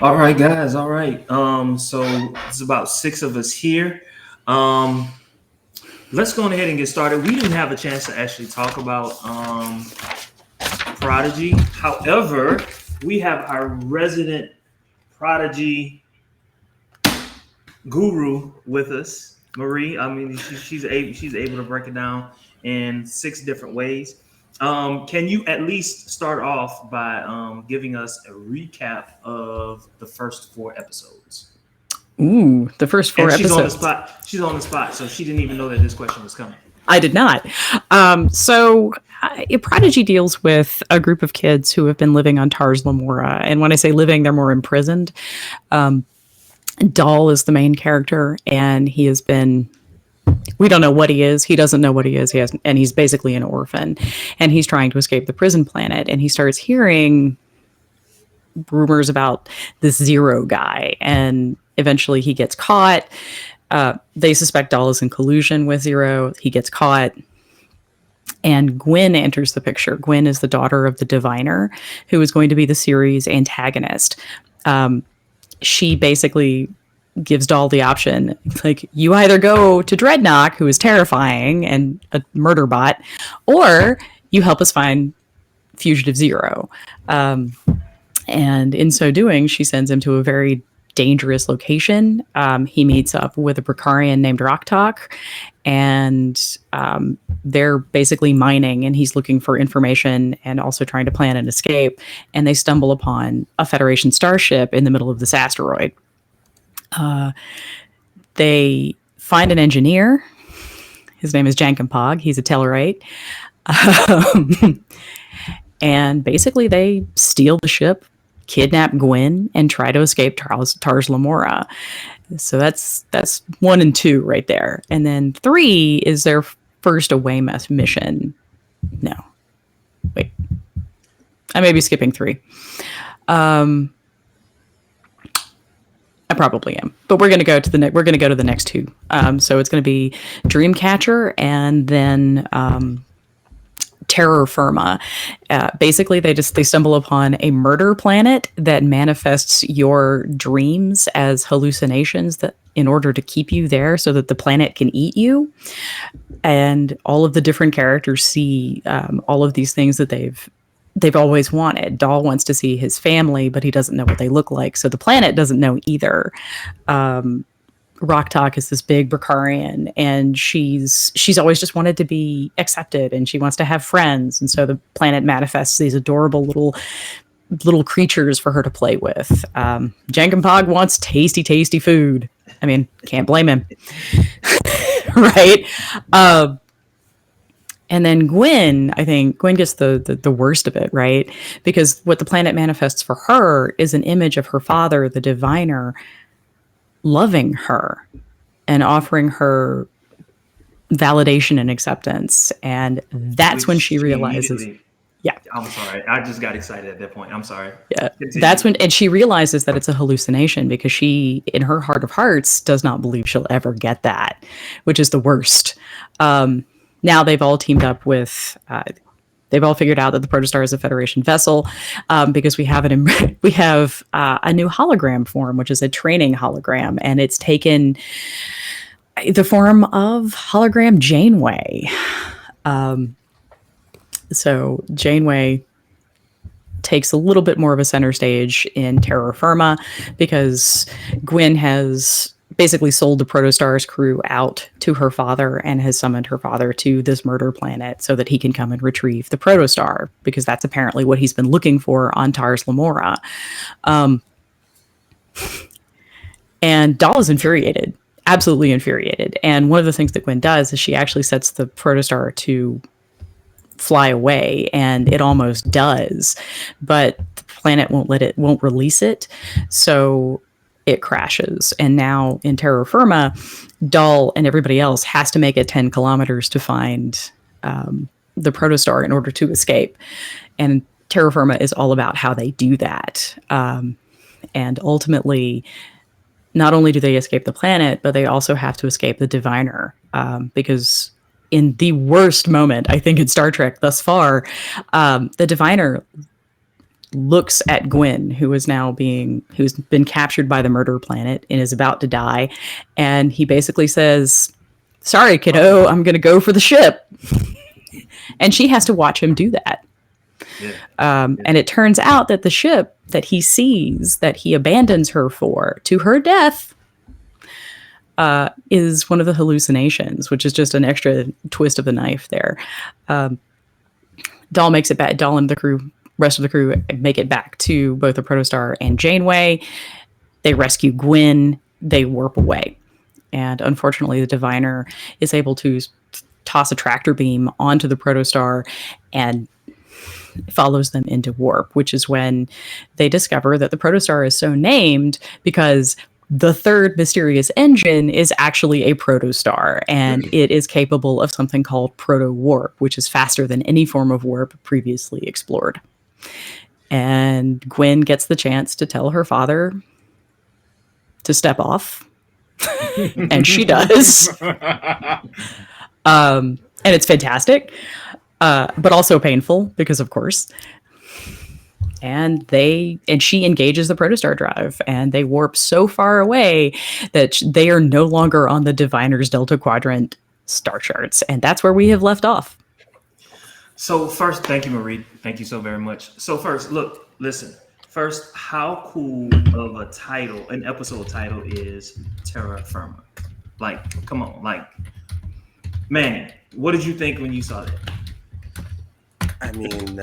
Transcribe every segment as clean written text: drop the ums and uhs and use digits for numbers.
All right, guys. All right. So it's about six of us here. Um, let's go ahead and get started. We didn't have a chance to actually talk about Prodigy. However, we have our resident Prodigy guru with us, Marie. I mean, she's able to break it down in six different ways. Can you at least start off by giving us a recap of the first four episodes? Ooh, the first four And she's on the episodes. spot. She's on the spot, so she didn't even know that this question was coming. I did not. Prodigy deals with a group of kids who have been living on Tars Lamora. And when I say living, they're more imprisoned. Dahl is the main character, and he has been. We don't know what he is. He doesn't know what he is. And he's basically an orphan. And he's trying to escape the prison planet. And he starts hearing rumors about this Zero guy. And eventually he gets caught. They suspect Dahl is in collusion with Zero. He gets caught. And Gwen enters the picture. Gwen is the daughter of the diviner, who is going to be the series antagonist. She basically gives Dahl the option, like, you either go to Dreadnought, who is terrifying and a murder bot, or you help us find Fugitive Zero. And in so doing, she sends him to a very dangerous location. He meets up with a Brakarian named Rocktalk, and they're basically mining, and he's looking for information and also trying to plan an escape. And they stumble upon a Federation starship in the middle of this asteroid. They find an engineer. His name is Jankenpog. He's a Tellarite. And basically they steal the ship, kidnap Gwen, and try to escape Tars Lamora. So that's 1 and 2 right there. And then 3 is their first away mission. No. Wait. I may be skipping 3. I probably am, but we're going to go to the next 2. So it's going to be Dreamcatcher and then Terror Firma. Basically, they stumble upon a murder planet that manifests your dreams as hallucinations that in order to keep you there, so that the planet can eat you. And all of the different characters see all of these things that they've always wanted. Dahl wants to see his family, but he doesn't know what they look like. So the planet doesn't know either. Rocktalk is this big Brakarian, and she's always just wanted to be accepted, and she wants to have friends. And so the planet manifests these adorable little creatures for her to play with. Jankenpog wants tasty food. I mean, can't blame him. Right? And then Gwen, I think Gwen gets the worst of it, right? Because what the planet manifests for her is an image of her father, the diviner, loving her and offering her validation and acceptance. And that's when she realizes, yeah. I'm sorry. I just got excited at that point. I'm sorry. Yeah. That's when, and she realizes that it's a hallucination, because she, in her heart of hearts, does not believe she'll ever get that, which is the worst. Now they've all teamed up with, they've all figured out that the Protostar is a Federation vessel, because we have a new hologram form, which is a training hologram, and it's taken the form of hologram Janeway. So Janeway takes a little bit more of a center stage in Terra Firma, because Gwen has basically sold the Protostar's crew out to her father and has summoned her father to this murder planet so that he can come and retrieve the Protostar, because that's apparently what he's been looking for on Tars Lamora. And Dahl is infuriated, absolutely infuriated. And one of the things that Gwen does is she actually sets the Protostar to fly away, and it almost does, but the planet won't release it. So it crashes. And now in Terra Firma, Dahl and everybody else has to make it 10 kilometers to find the Protostar in order to escape. And Terra Firma is all about how they do that. And ultimately, not only do they escape the planet, but they also have to escape the diviner, because in the worst moment, I think, in Star Trek thus far, the diviner looks at Gwen, who's been captured by the murder planet and is about to die, and he basically says, "Sorry, kiddo, I'm going to go for the ship," and she has to watch him do that. Yeah. And it turns out that the ship that he sees, that he abandons her for, to her death, is one of the hallucinations, which is just an extra twist of the knife there. Dahl makes it back. Dahl and the crew, rest of the crew, make it back to both the Protostar and Janeway. They rescue Gwen. They warp away, and unfortunately, the Diviner is able to toss a tractor beam onto the Protostar and follows them into warp, which is when they discover that the Protostar is so named because the third mysterious engine is actually a protostar, and it is capable of something called proto-warp, which is faster than any form of warp previously explored. And Gwen gets the chance to tell her father to step off, and she does. And it's fantastic, but also painful because, of course. And she engages the protostar drive, and they warp so far away that they are no longer on the Diviner's Delta Quadrant star charts, and that's where we have left off. So first, thank you, Marie. Thank you so very much. So first, listen. First, how cool of a title, an episode title, is Terra Firma? Like, come on, like, Manny, what did you think when you saw that? I mean,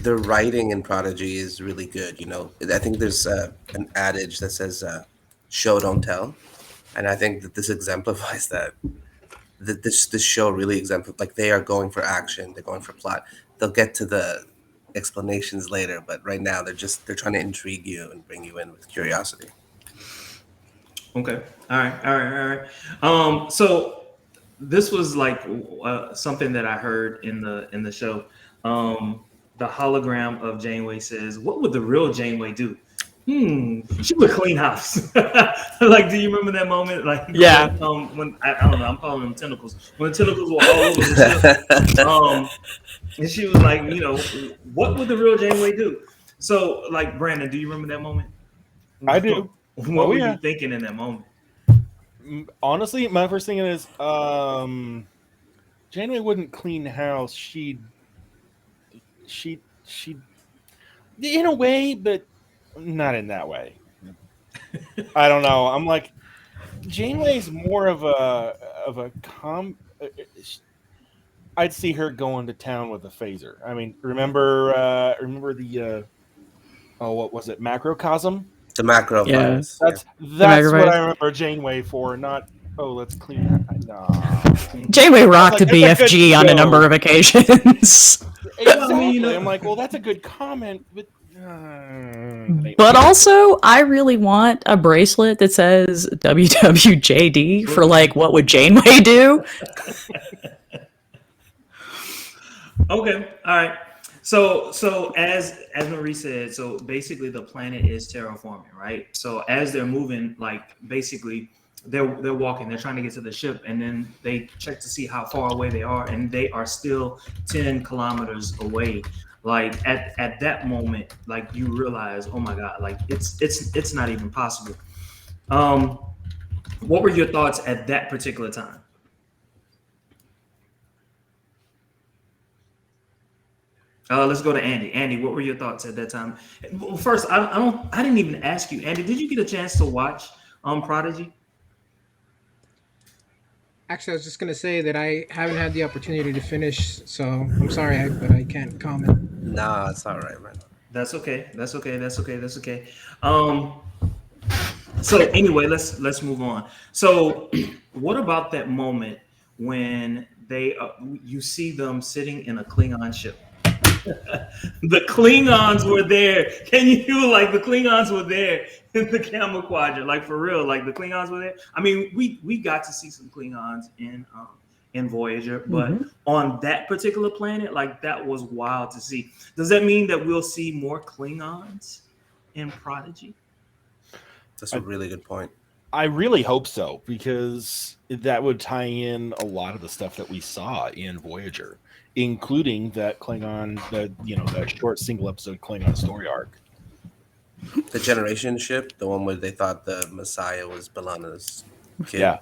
the writing in Prodigy is really good. You know, I think there's an adage that says "show don't tell," and I think that this exemplifies that. This show really exemplifies, like, they are going for action, they're going for plot. They'll get to the explanations later, but right now they're trying to intrigue you and bring you in with curiosity. Okay, all right. So this was like something that I heard in the show. The hologram of Janeway says, "What would the real Janeway do?" She would clean house. Like, do you remember that moment? Like, yeah, when I don't know, I'm calling them tentacles. When the tentacles were all over the ship, and she was like, what would the real Janeway do? So, like, Brandon, do you remember that moment? I do. What were you thinking in that moment? Honestly, my first thing is, Janeway wouldn't clean the house. She'd, in a way, but not in that way. I don't know. I'm like, Janeway's more of a I'd see her going to town with a phaser. I mean, remember the what was it, macrocosm? The macro virus. That's what I remember Janeway for. Not let's clean. Nah. Janeway rocked a BFG on a number of occasions. Exactly. I'm like, well, that's a good comment, but also, I really want a bracelet that says WWJD for, like, what would Janeway do? Okay, all right. So as Marie said, so basically the planet is terraforming, right? So as they're moving, like, basically they're walking, they're trying to get to the ship, and then they check to see how far away they are, and they are still 10 kilometers away. Like, at that moment, like, you realize, oh my God, like, it's not even possible. What were your thoughts at that particular time? Let's go to Andy. Andy, what were your thoughts at that time? Well, first, I didn't even ask you, Andy. Did you get a chance to watch Prodigy? Actually, I was just going to say that I haven't had the opportunity to finish, so I'm sorry, but I can't comment. Nah, it's all right, man. That's okay. So anyway, let's move on. So, what about that moment when you see them sitting in a Klingon ship? The Klingons were there. Can you, like, the Klingons were there in the Gamma Quadrant, like, for real? Like, the Klingons were there. I mean, we got to see some Klingons in Voyager, but on that particular planet, like, that was wild to see. Does that mean that we'll see more Klingons in Prodigy? That's a really good point. I really hope so, because that would tie in a lot of the stuff that we saw in Voyager. including that Klingon, that short single episode Klingon story arc. The generation ship, the one where they thought the Messiah was B'Elanna's kid. Yeah,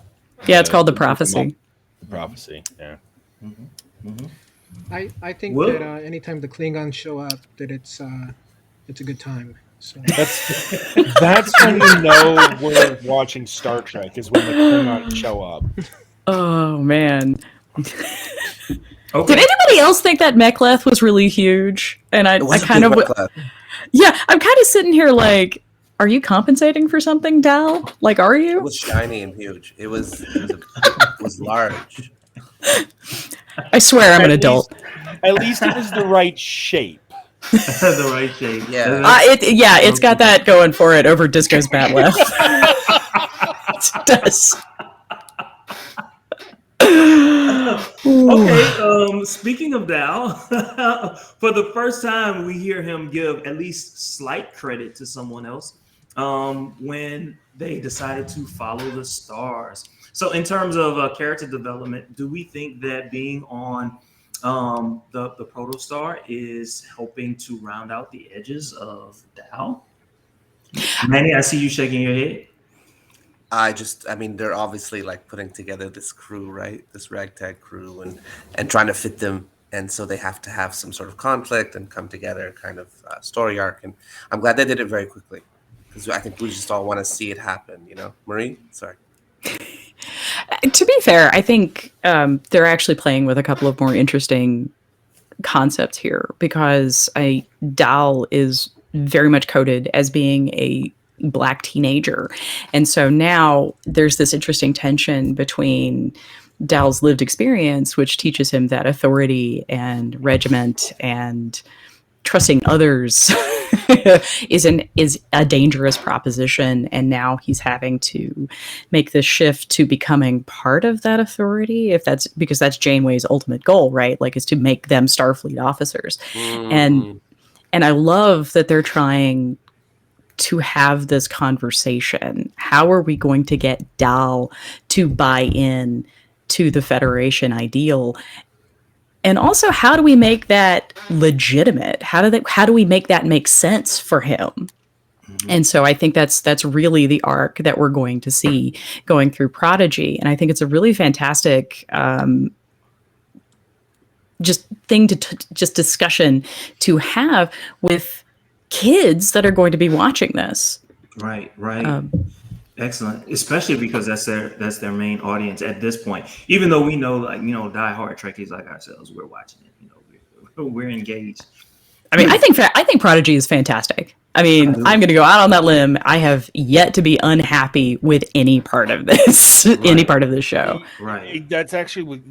Yeah, it's called The Prophecy. The prophecy. Yeah. I think Well- that anytime the Klingons show up, that it's a good time. So That's when you know we're watching Star Trek, is when the Klingons show up. Oh man. Okay. Did anybody else think that Mechleth was really huge? And I It was a kind big of, class. yeah, I'm kind of sitting here like, are you compensating for something, Dal? Like, are It you? was shiny and huge. It was large. I swear I'm an At adult. At least it was the right shape. The right shape. Yeah. It's got that going for it over Disco's Bat Left. It does. Okay, speaking of Dal, for the first time we hear him give at least slight credit to someone else when they decided to follow the stars. So in terms of character development, do we think that being on the protostar is helping to round out the edges of Dal? Manny, I see you shaking your head. I mean, they're obviously like putting together this crew, right? This ragtag crew, and trying to fit them, and so they have to have some sort of conflict and come together, kind of story arc. And I'm glad they did it very quickly, because I think we just all want to see it happen. You know, Marie, sorry. To be fair, I think they're actually playing with a couple of more interesting concepts here, because Dal is very much coded as being a Black teenager. And so now there's this interesting tension between Dal's lived experience, which teaches him that authority and regiment and trusting others is a dangerous proposition, and now he's having to make this shift to becoming part of that authority, because that's Janeway's ultimate goal, right? Like, is to make them Starfleet officers. And I love that they're trying to have this conversation. How are we going to get Dal to buy in to the Federation ideal? And also, how do we make that legitimate? How do we make that make sense for him? Mm-hmm. And so I think that's really the arc that we're going to see going through Prodigy. And I think it's a really fantastic discussion to have with kids that are going to be watching this. Right. Excellent, especially because that's their main audience at this point. Even though we know, like, diehard Trekkies like ourselves, we're watching it. We're engaged. I mean, I think Prodigy is fantastic. I mean, I'm going to go out on that limb. I have yet to be unhappy with any part of this, any part of this show. Right. That's actually one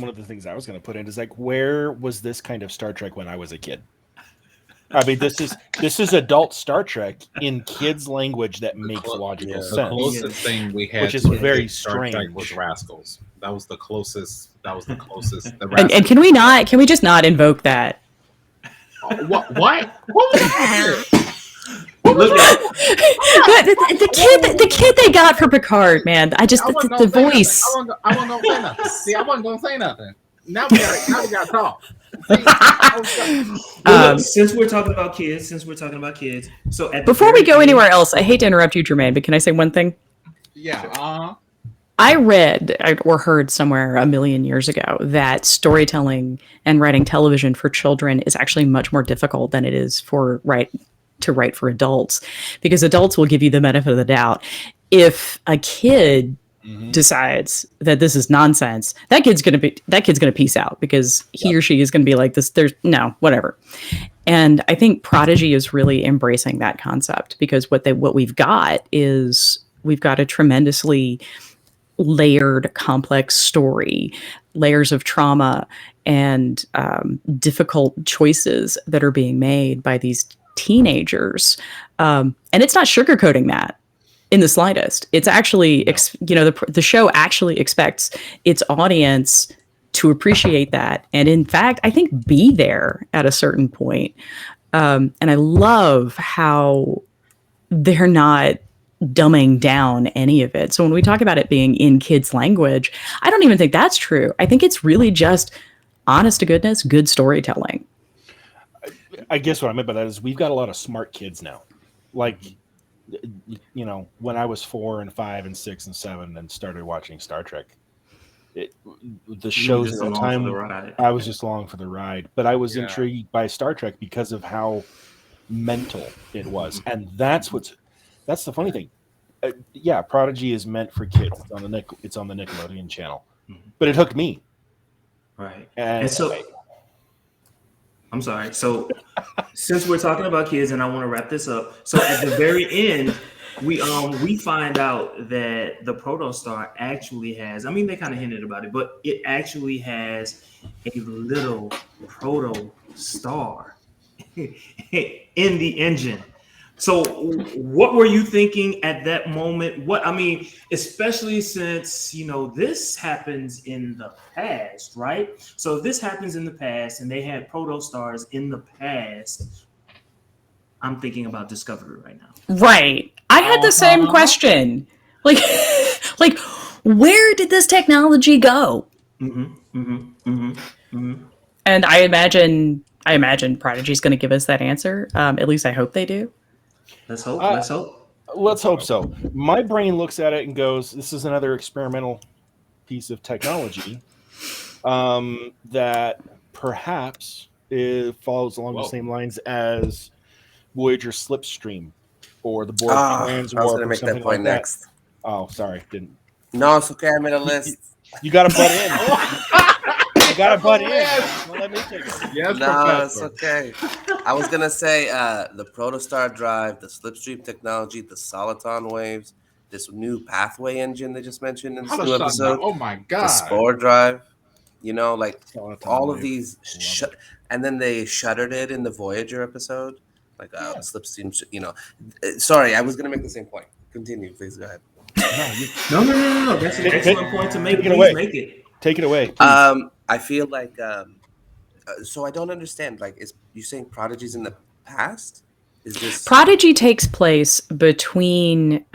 of the things I was going to put in, is like, where was this kind of Star Trek when I was a kid? I mean, this is adult Star Trek in kids' language that makes logical sense. The closest thing we had, which is to very Star Trek, strange, was Rascals. That was the closest. And can we just not invoke that? What? What was that? The kid they got for Picard, man. The voice. I wasn't gonna say nothing. See, I wasn't gonna say nothing. Now we got to talk. Since we're talking about kids, so before we go anywhere else, I hate to interrupt you, Jermaine, but can I say one thing? Yeah. I read or heard somewhere a million years ago that storytelling and writing television for children is actually much more difficult than it is to write for adults, because adults will give you the benefit of the doubt. If a kid decides that this is nonsense, that kid's gonna peace out, because he or she is gonna be like, this, there's no whatever. And I think Prodigy is really embracing that concept, because what we've got a tremendously layered, complex story, layers of trauma and difficult choices that are being made by these teenagers, and it's not sugarcoating that in the slightest. It's actually, the show actually expects its audience to appreciate that, and in fact, I think be there at a certain point. And I love how they're not dumbing down any of it. So when we talk about it being in kids' language, I don't even think that's true. I think it's really just honest to goodness, good storytelling. I guess what I meant by that is we've got a lot of smart kids now. Like, you know, when I was 4 and 5 and 6 and 7 and started watching Star Trek, the shows just at that along for the time, ride. I was just along for the ride. But I was Yeah. intrigued by Star Trek because of how mental it was, and that's the funny thing. Yeah, Prodigy is meant for kids. It's on the Nickelodeon channel, but it hooked me. Right. And And so, I'm sorry. So, since we're talking about kids, and I want to wrap this up. So, at the very end, we find out that the protostar actually has. I mean, they kind of hinted about it, but it actually has a little protostar in the engine. So, what were you thinking at that moment? What I mean, especially since this happens in the past, right? So, if this happens in the past, and they had protostars in the past, I'm thinking about Discovery right now. Right. I had the same question. Like, like, where did this technology go? And I imagine Prodigy's going to give us that answer. At least I hope they do. Let's hope. Let's hope. Let's hope so. My brain looks at it and goes, "This is another experimental piece of technology that perhaps it follows along the same lines as Voyager Slipstream or the Borg I was Transwarp going to or make something that point like next. that." Oh, sorry, didn't. No, it's okay. I made a list. You got to butt in. You got to butt in. Don't let me take it. Yes, No, it's Professor. okay. I was gonna say the protostar drive, the slipstream technology, the soliton waves, this new pathway engine they just mentioned in this How new to shut down? episode, Oh my the god. spore drive. Like Soliton all of wave. these, Love and then they shuttered it in the Voyager episode, like the slipstream. Sorry, I was gonna make the same point. Continue, please. Go ahead. No. That's an excellent point to make. Take it Please away. make it. Take it away. Please. I feel like so I don't understand. Like, is you saying Prodigy's in the past? Is this Prodigy takes place between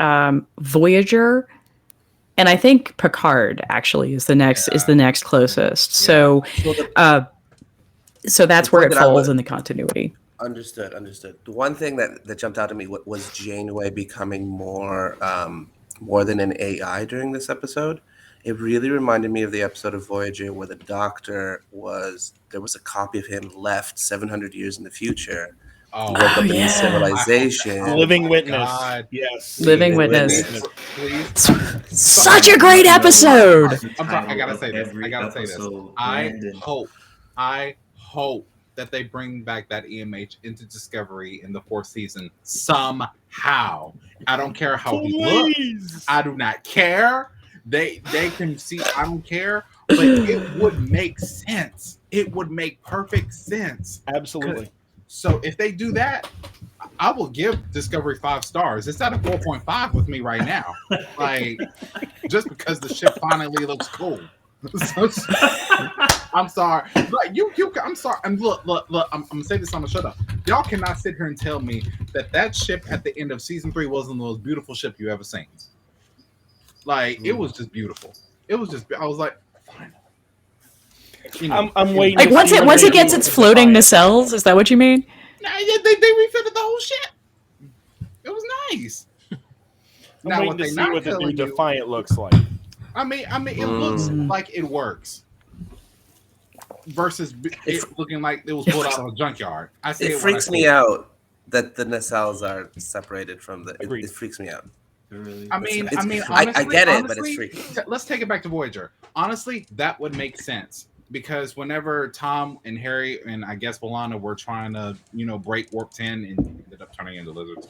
Voyager and I think Picard actually is the next closest. So so that's The where point it that I falls would- in the continuity. Understood. The one thing that jumped out at me was Janeway becoming more than an AI during this episode. It really reminded me of the episode of Voyager where the Doctor there was a copy of him left 700 years in the future. Oh, He woke up in yeah. this civilization. Living witness. God. Yes. Living Witness. Please. Such a great episode. I'm sorry, I gotta say this. Every I gotta say this. episode, I Brandon. hope that they bring back that EMH into Discovery in the 4th season somehow. I don't care how he looks. I do not care. They can see. I don't care. But it would make sense. It would make perfect sense. Absolutely. So if they do that, I will give Discovery 5 stars. It's at a 4.5 with me right now. Like, just because the ship finally looks cool. I'm sorry. Like I'm sorry. And look. I'm gonna say this on the shut up. Y'all cannot sit here and tell me that ship at the end of season 3 wasn't the most beautiful ship you ever seen. Like, it was just beautiful. It was just. I was like, fine. I'm waiting. Like to once see it when once they it gets do its the floating Defiant. nacelles, is that what you mean? Nah, yeah, they refitted the whole ship. It was nice. I'm Now, waiting what to they see not what the new telling you- Defiant looks like. I mean, it looks like it works. Versus it looking like it was pulled out of a junkyard. I say It freaks me out that the nacelles are separated from the. Agreed. It freaks me out. I mean, I honestly, get it, but it's honestly, freaky. Let's take it back to Voyager. Honestly, that would make sense because whenever Tom and Harry and I guess B'Elanna were trying to, break warp 10 and ended up turning into lizards.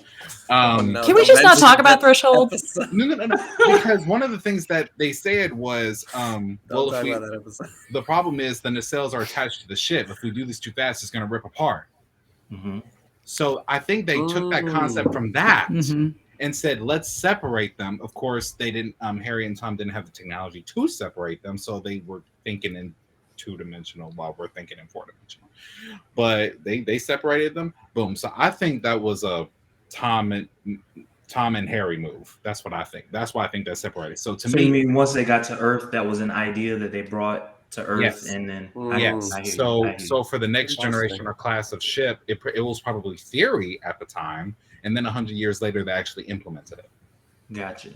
No, Can we don't just not mention talk about that Threshold? episode. No. Because one of the things that they said was, Don't well, talk if about that episode. the problem is the nacelles are attached to the ship. If we do this too fast, it's going to rip apart. Mhm. So I think they took that concept from that Mhm. and said, let's separate them. Of course, they didn't. Harry and Tom didn't have the technology to separate them, so they were thinking in 2-dimensional while we're thinking in 4-dimensional. But they separated them. Boom. So I think that was a Tom and Harry move. That's what I think. That's why I think they're separated. So to So you me, mean once they got to Earth, that was an idea that they brought to Earth, Yes. and then Yes. I hear you. So for the next Interesting. generation or class of ship, it was probably theory at the time, and then 100 years later, they actually implemented it. Gotcha.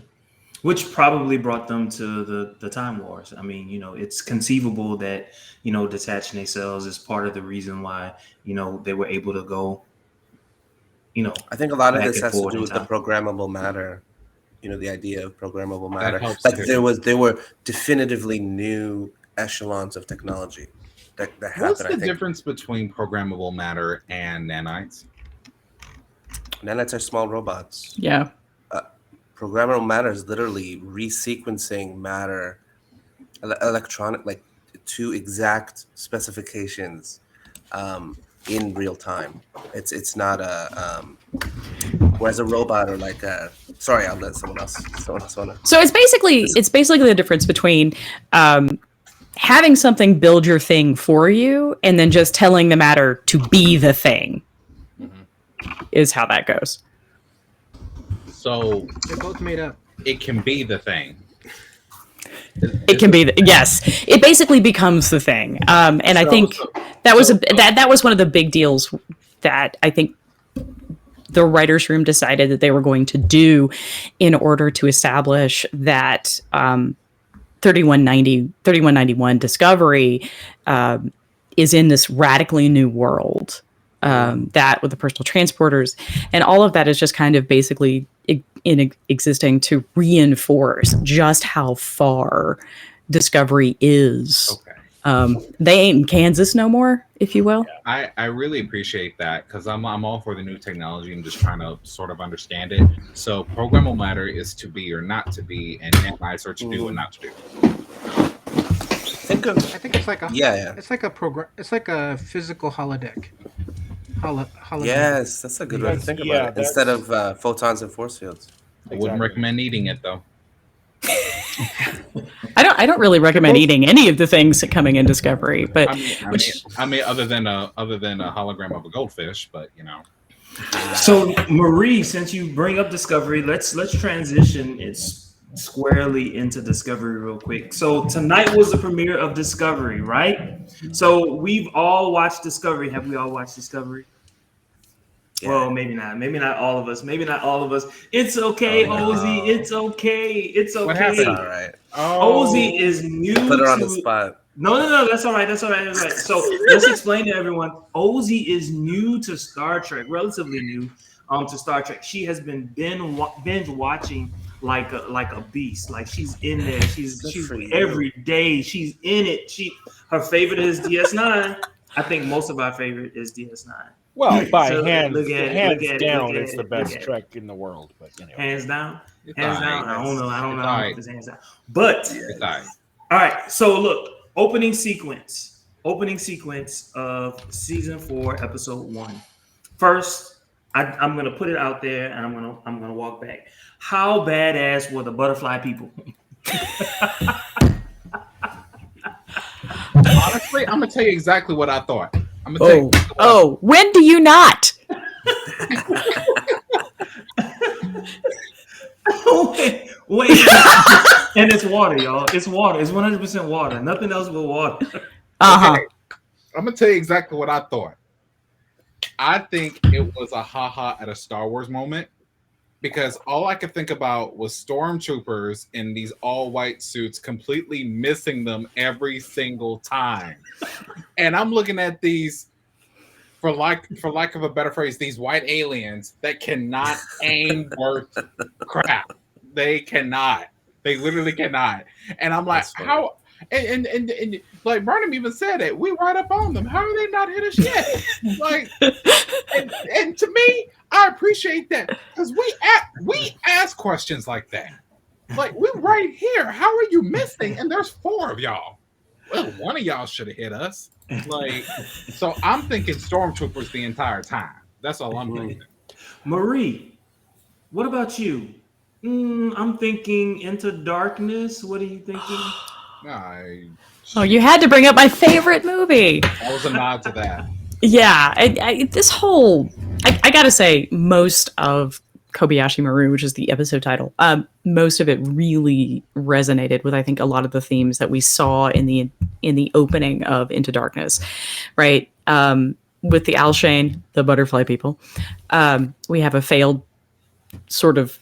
Which probably brought them to the Time Wars. I mean, it's conceivable that, detaching themselves is part of the reason why, they were able to go, I think a lot of back this and has to forward do in with the time. programmable matter. The idea of programmable matter. helps Like too. there were definitively new echelons of technology that What's happened. the I think difference between programmable matter and nanites? nanites are small robots. Yeah. Programmable matter is literally resequencing matter, electronic, like to exact specifications, in real time. It's not a whereas a robot or like a sorry, I'll let someone else wanna. So it's basically the difference between having something build your thing for you and then just telling the matter to be the thing. Is how that goes. So They're both made up. it can be the thing. It can be yes. It basically becomes the thing, and I think that was that was one of the big deals that I think the writers' room decided that they were going to do in order to establish that 3191 Discovery is in this radically new world. That with the personal transporters and all of that is just kind of basically existing to reinforce just how far Discovery is. Okay. They ain't in Kansas no more, if you will. I really appreciate that because I'm all for the new technology. I'm just trying to sort of understand it. So programmable matter is to be or not to be, and nanites are to do and not to do. I think it's like a Yeah. It's like a program. It's like a physical holodeck. Holodeck. Yes, that's a good way to think yeah, about it. Instead of photons and force fields. I wouldn't recommend eating it though. I don't really recommend eating any of the things coming in Discovery, but I mean, other than a hologram of a goldfish, but So Marie, since you bring up Discovery, let's transition it squarely into Discovery real quick. So tonight was the premiere of Discovery, right? So we've all watched Discovery. Have we all watched Discovery? Yeah. Well, maybe not. Maybe not all of us. Maybe not all of us. It's okay, Oh, no. Ozzy. It's okay. It's okay. What happened? All right. Ozzy is new. Put her on to the spot. No. That's all right. That's all right. So let's explain to everyone. Ozzy is new to Star Trek, relatively new to Star Trek. She has been binge watching like a beast. Like she's in there. She's every day. She's in it. Her favorite is DS9. I think most of our favorite is DS9. Well, by So, hands look at it, down, look at it's it, the best look at it. Trek in the world. But anyway, Hands down. It's Hands all down. right. I don't know. I don't It's know all if right. it's hands down. But It's all right. all right. So look, opening sequence of season 4, episode 1. First, I'm gonna put it out there, and I'm gonna walk back. How badass were the butterfly people? Honestly, I'm gonna tell you exactly what I thought. I'm gonna tell you. When do you not? wait. And it's water, y'all. It's water. It's 100% water. Nothing else but water. Okay, I'm gonna tell you exactly what I thought. I think it was a haha at a Star Wars moment because all I could think about was stormtroopers in these all-white suits, completely missing them every single time. And I'm looking at these, for lack of a better phrase, these white aliens that cannot aim worth crap. They cannot. They literally cannot. And I'm like, how? And like Burnham even said it. We right up on them. How are they not hit us yet? Like, and to me, I appreciate that because we ask questions like that. Like, we right here. How are you missing? And there's 4 of y'all. Well, one of y'all should have hit us. Like, so I'm thinking stormtroopers the entire time. That's all I'm thinking. Marie, what about you? I'm thinking Into Darkness. What are you thinking? Oh, you had to bring up my favorite movie. That was a nod to that. Yeah, this whole I gotta say, most of Kobayashi Maru, which is the episode title, most of it really resonated with, I think, a lot of the themes that we saw in the opening of Into Darkness, right? With the Alshane, the butterfly people, we have a failed sort of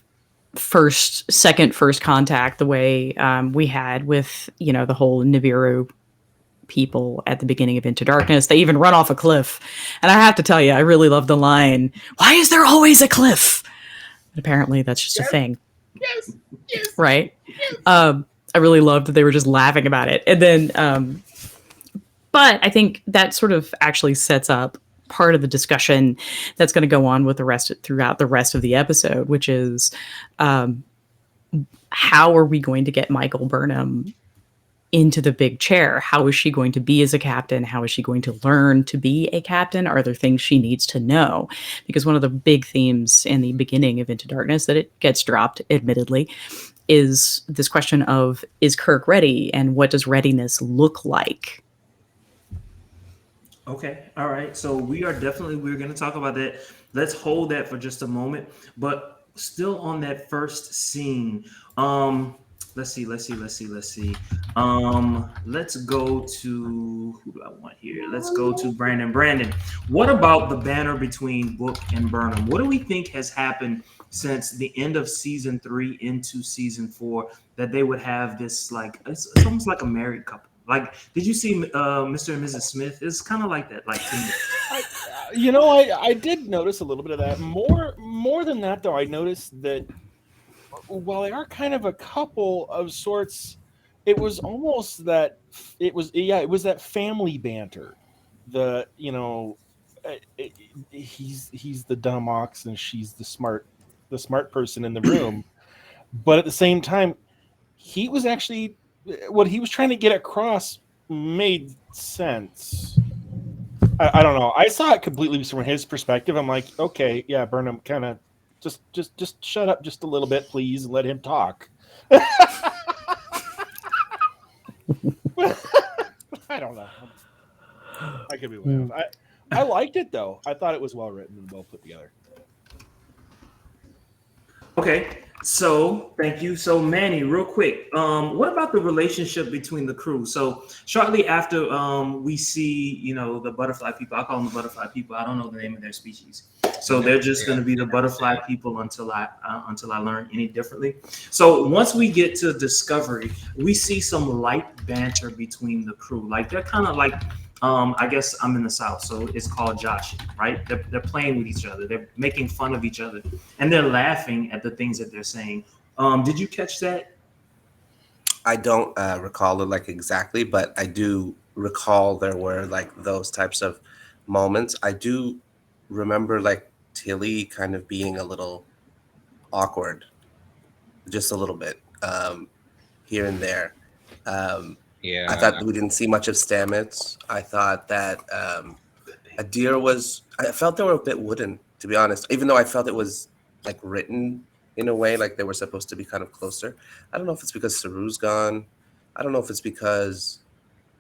first contact, the way we had with, you know, the whole Nibiru people at the beginning of Into Darkness. They even run off a cliff. And I have to tell you, I really love the line, "Why is there always a cliff?" But apparently that's just a thing. Yes. Yes. Right? Yes. I really loved that they were just laughing about it. And then, but I think that sort of actually sets up part of the discussion that's going to go on with throughout the rest of the episode, which is how are we going to get Michael Burnham into the big chair? How is she going to be as a captain? How is she going to learn to be a captain? Are there things she needs to know? Because one of the big themes in the beginning of Into Darkness, that it gets dropped, admittedly, is this question of, is Kirk ready? And what does readiness look like? Okay. All right. So we're going to talk about that. Let's hold that for just a moment. But still on that first scene, let's see. Let's go to, who do I want here? Let's go to Brandon. Brandon, what about the banter between Book and Burnham? What do we think has happened since the end of season 3 into season 4 that they would have this, like, it's almost like a married couple? Like, did you see Mr. and Mrs. Smith? It's kind of like that. Like, I did notice a little bit of that. More than that, though, I noticed that while they are kind of a couple of sorts, it was almost that it was that family banter. He's the dumb ox and she's the smart person in the room, but at the same time, he was actually, what he was trying to get across made sense. I don't know. I saw it completely from his perspective. I'm like, okay, yeah, Burnham, kind of just shut up just a little bit, please, and let him talk. I don't know. I could be wrong. I liked it though. I thought it was well written and well put together. okay. So thank you. So Manny, real quick, what about the relationship between the crew? So shortly after we see, you know, the butterfly people, I call them the butterfly people. I don't know the name of their species. So they're just going to be the butterfly people until I learn any differently. So once we get to Discovery, we see some light banter between the crew. Like they're kind of like, I guess I'm in the South, so it's called joshing, right? They're playing with each other. They're making fun of each other, and they're laughing at the things that they're saying. Did you catch that? I don't recall it like exactly, but I do recall there were like those types of moments. I do remember like Tilly kind of being a little awkward, just a little bit here and there. Yeah. I thought we didn't see much of Stamets. I thought that Adira I felt they were a bit wooden, to be honest, even though I felt it was like written in a way like they were supposed to be kind of closer. I don't know if it's because Saru's gone. I don't know if it's because,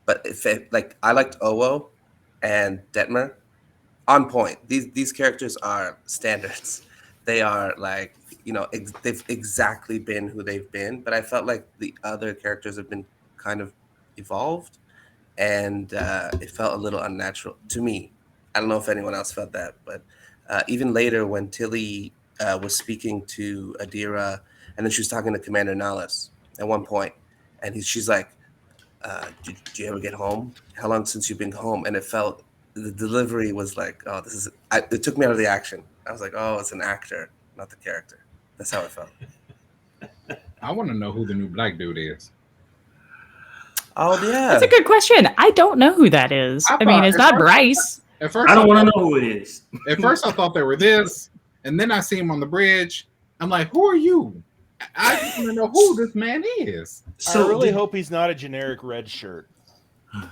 but like I liked Owo and Detmer. On point. These characters are standards. They are like, you know, they've exactly been who they've been. But I felt like the other characters have been kind of evolved, and it felt a little unnatural to me. I don't know if anyone else felt that, but even later when Tilly was speaking to Adira, and then she was talking to Commander Nahlas at one point, and she's like, "Did you ever get home? How long since you've been home?" And it felt, the delivery was like, "Oh, this is." It took me out of the action. I was like, "Oh, it's an actor, not the character." That's how it felt. I want to know who the new black dude is. Oh yeah, That's a good question. I don't know who that is. I mean, it's not Bryce. At first, I don't want to know who it is. At first, I thought they were this, and then I see him on the bridge. I'm like, "Who are you?" I just want to know who this man is. So I really hope he's not a generic red shirt. no,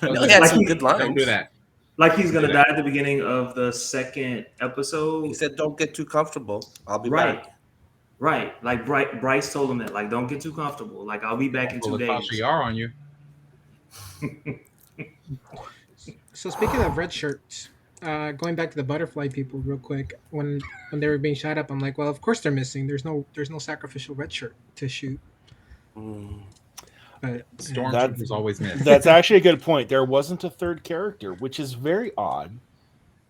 he had some good lines. Don't do that. Like he's gonna die at the beginning of the second episode. He said, "Don't get too comfortable. I'll be Right. back." Right. Like Bryce told him that. Like, don't get too comfortable. Like, I'll be back in 2 days. are on you. So speaking of red shirts, going back to the butterfly people real quick. When they were being shot up, I'm like, well, of course they're missing. There's no sacrificial red shirt to shoot. Mm. But Stormtroopers always miss. That's actually a good point. There wasn't a third character, which is very odd,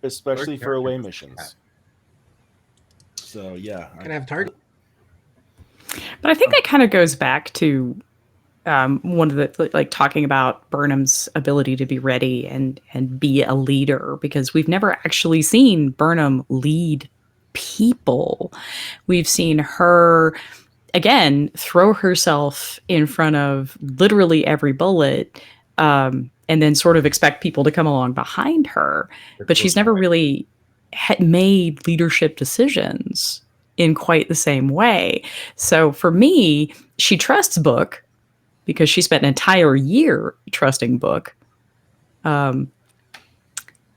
especially for away missions. So yeah, can have target. But I think that kind of goes back to one of the like talking about Burnham's ability to be ready and be a leader, because we've never actually seen Burnham lead people. We've seen her again throw herself in front of literally every bullet, and then sort of expect people to come along behind her, but she's never really made leadership decisions in quite the same way. So for me, she trusts Book because she spent an entire year trusting Book.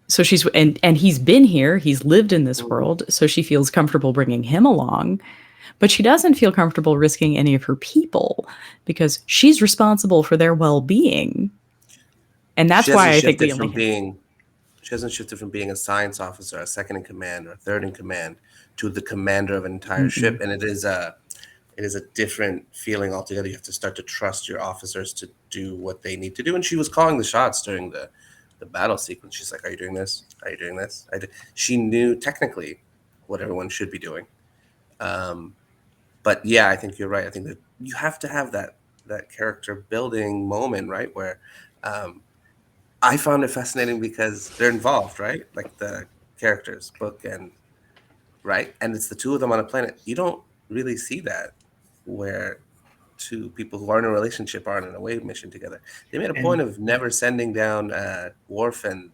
So she's and he's been here, he's lived in this world, so she feels comfortable bringing him along. But she doesn't feel comfortable risking any of her people because she's responsible for their well-being. And that's She why hasn't I think we shifted only from being she hasn't shifted from being a science officer, a second in command, or a third in command to the commander of an entire ship, and it is a different feeling altogether. You have to start to trust your officers to do what they need to do. And she was calling the shots during the battle sequence. She's like, "Are you doing this? Are you doing this?" She knew technically what everyone should be doing. Um, but yeah, I think you're right. I think that you have to have that character building moment, right? Where um, I found it fascinating because they're involved, right? Like the characters, Book and right, and it's the two of them on a planet. You don't really see that where two people who are in a relationship are on an away mission together. They made a point And of never sending down Worf and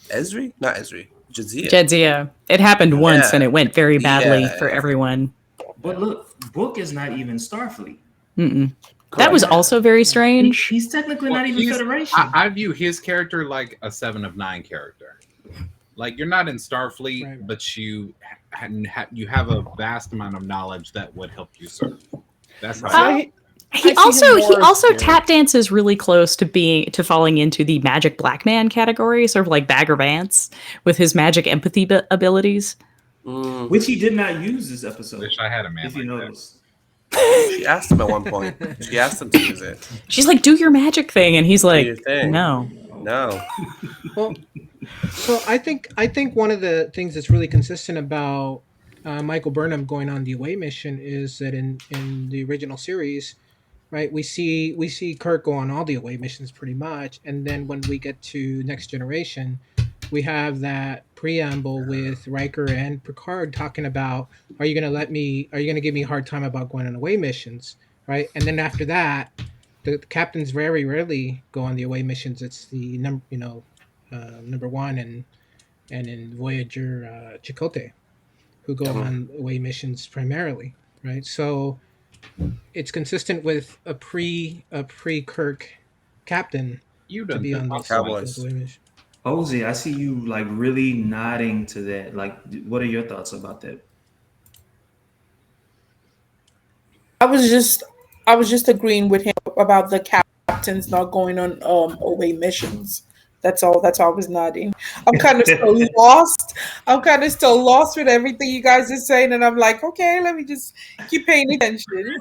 Esri, not Esri, Jadzia. Jedzia. It happened once Yeah, and it went very badly for yeah. everyone. but look, Book is not even Starfleet. Mm-mm. That Correct. was also very strange. He's technically Well, not even Federation. I view his character like a 7 of 9 character. Like you're not in Starfleet, Right. but you have a vast amount of knowledge that would help you serve. That's how. Uh, I He see him also more as Derek. tap dances really close to falling into the magic black man category, sort of like Bagger Vance with his magic empathy abilities. Mm, Which he did not use this episode. Wish I had a man If you like that. notice. she asked him at one point. She asked him to use it. She's like, "Do your magic thing," and he's Do like, your thing. "No." No. Well, so I think one of the things that's really consistent about Michael Burnham going on the away mission is that in the original series, right, we see Kirk go on all the away missions pretty much, and then when we get to Next Generation, we have that preamble with Riker and Picard talking about, are you gonna give me a hard time about going on away missions, right? And then after that, the captains very rarely go on the away missions. It's the number one and in Voyager, Chakotay, who go on away missions primarily, right? So it's consistent with a pre Kirk captain You to done be took on my those, point. Cowboys. those away missions. Ozzy, I see you like really nodding to that. Like, what are your thoughts about that? I was just I was just agreeing with him about the captains not going on away missions. That's all I was nodding. I'm kind of still lost. I'm kind of still lost with everything you guys are saying, and I'm like, okay, let me just keep paying attention.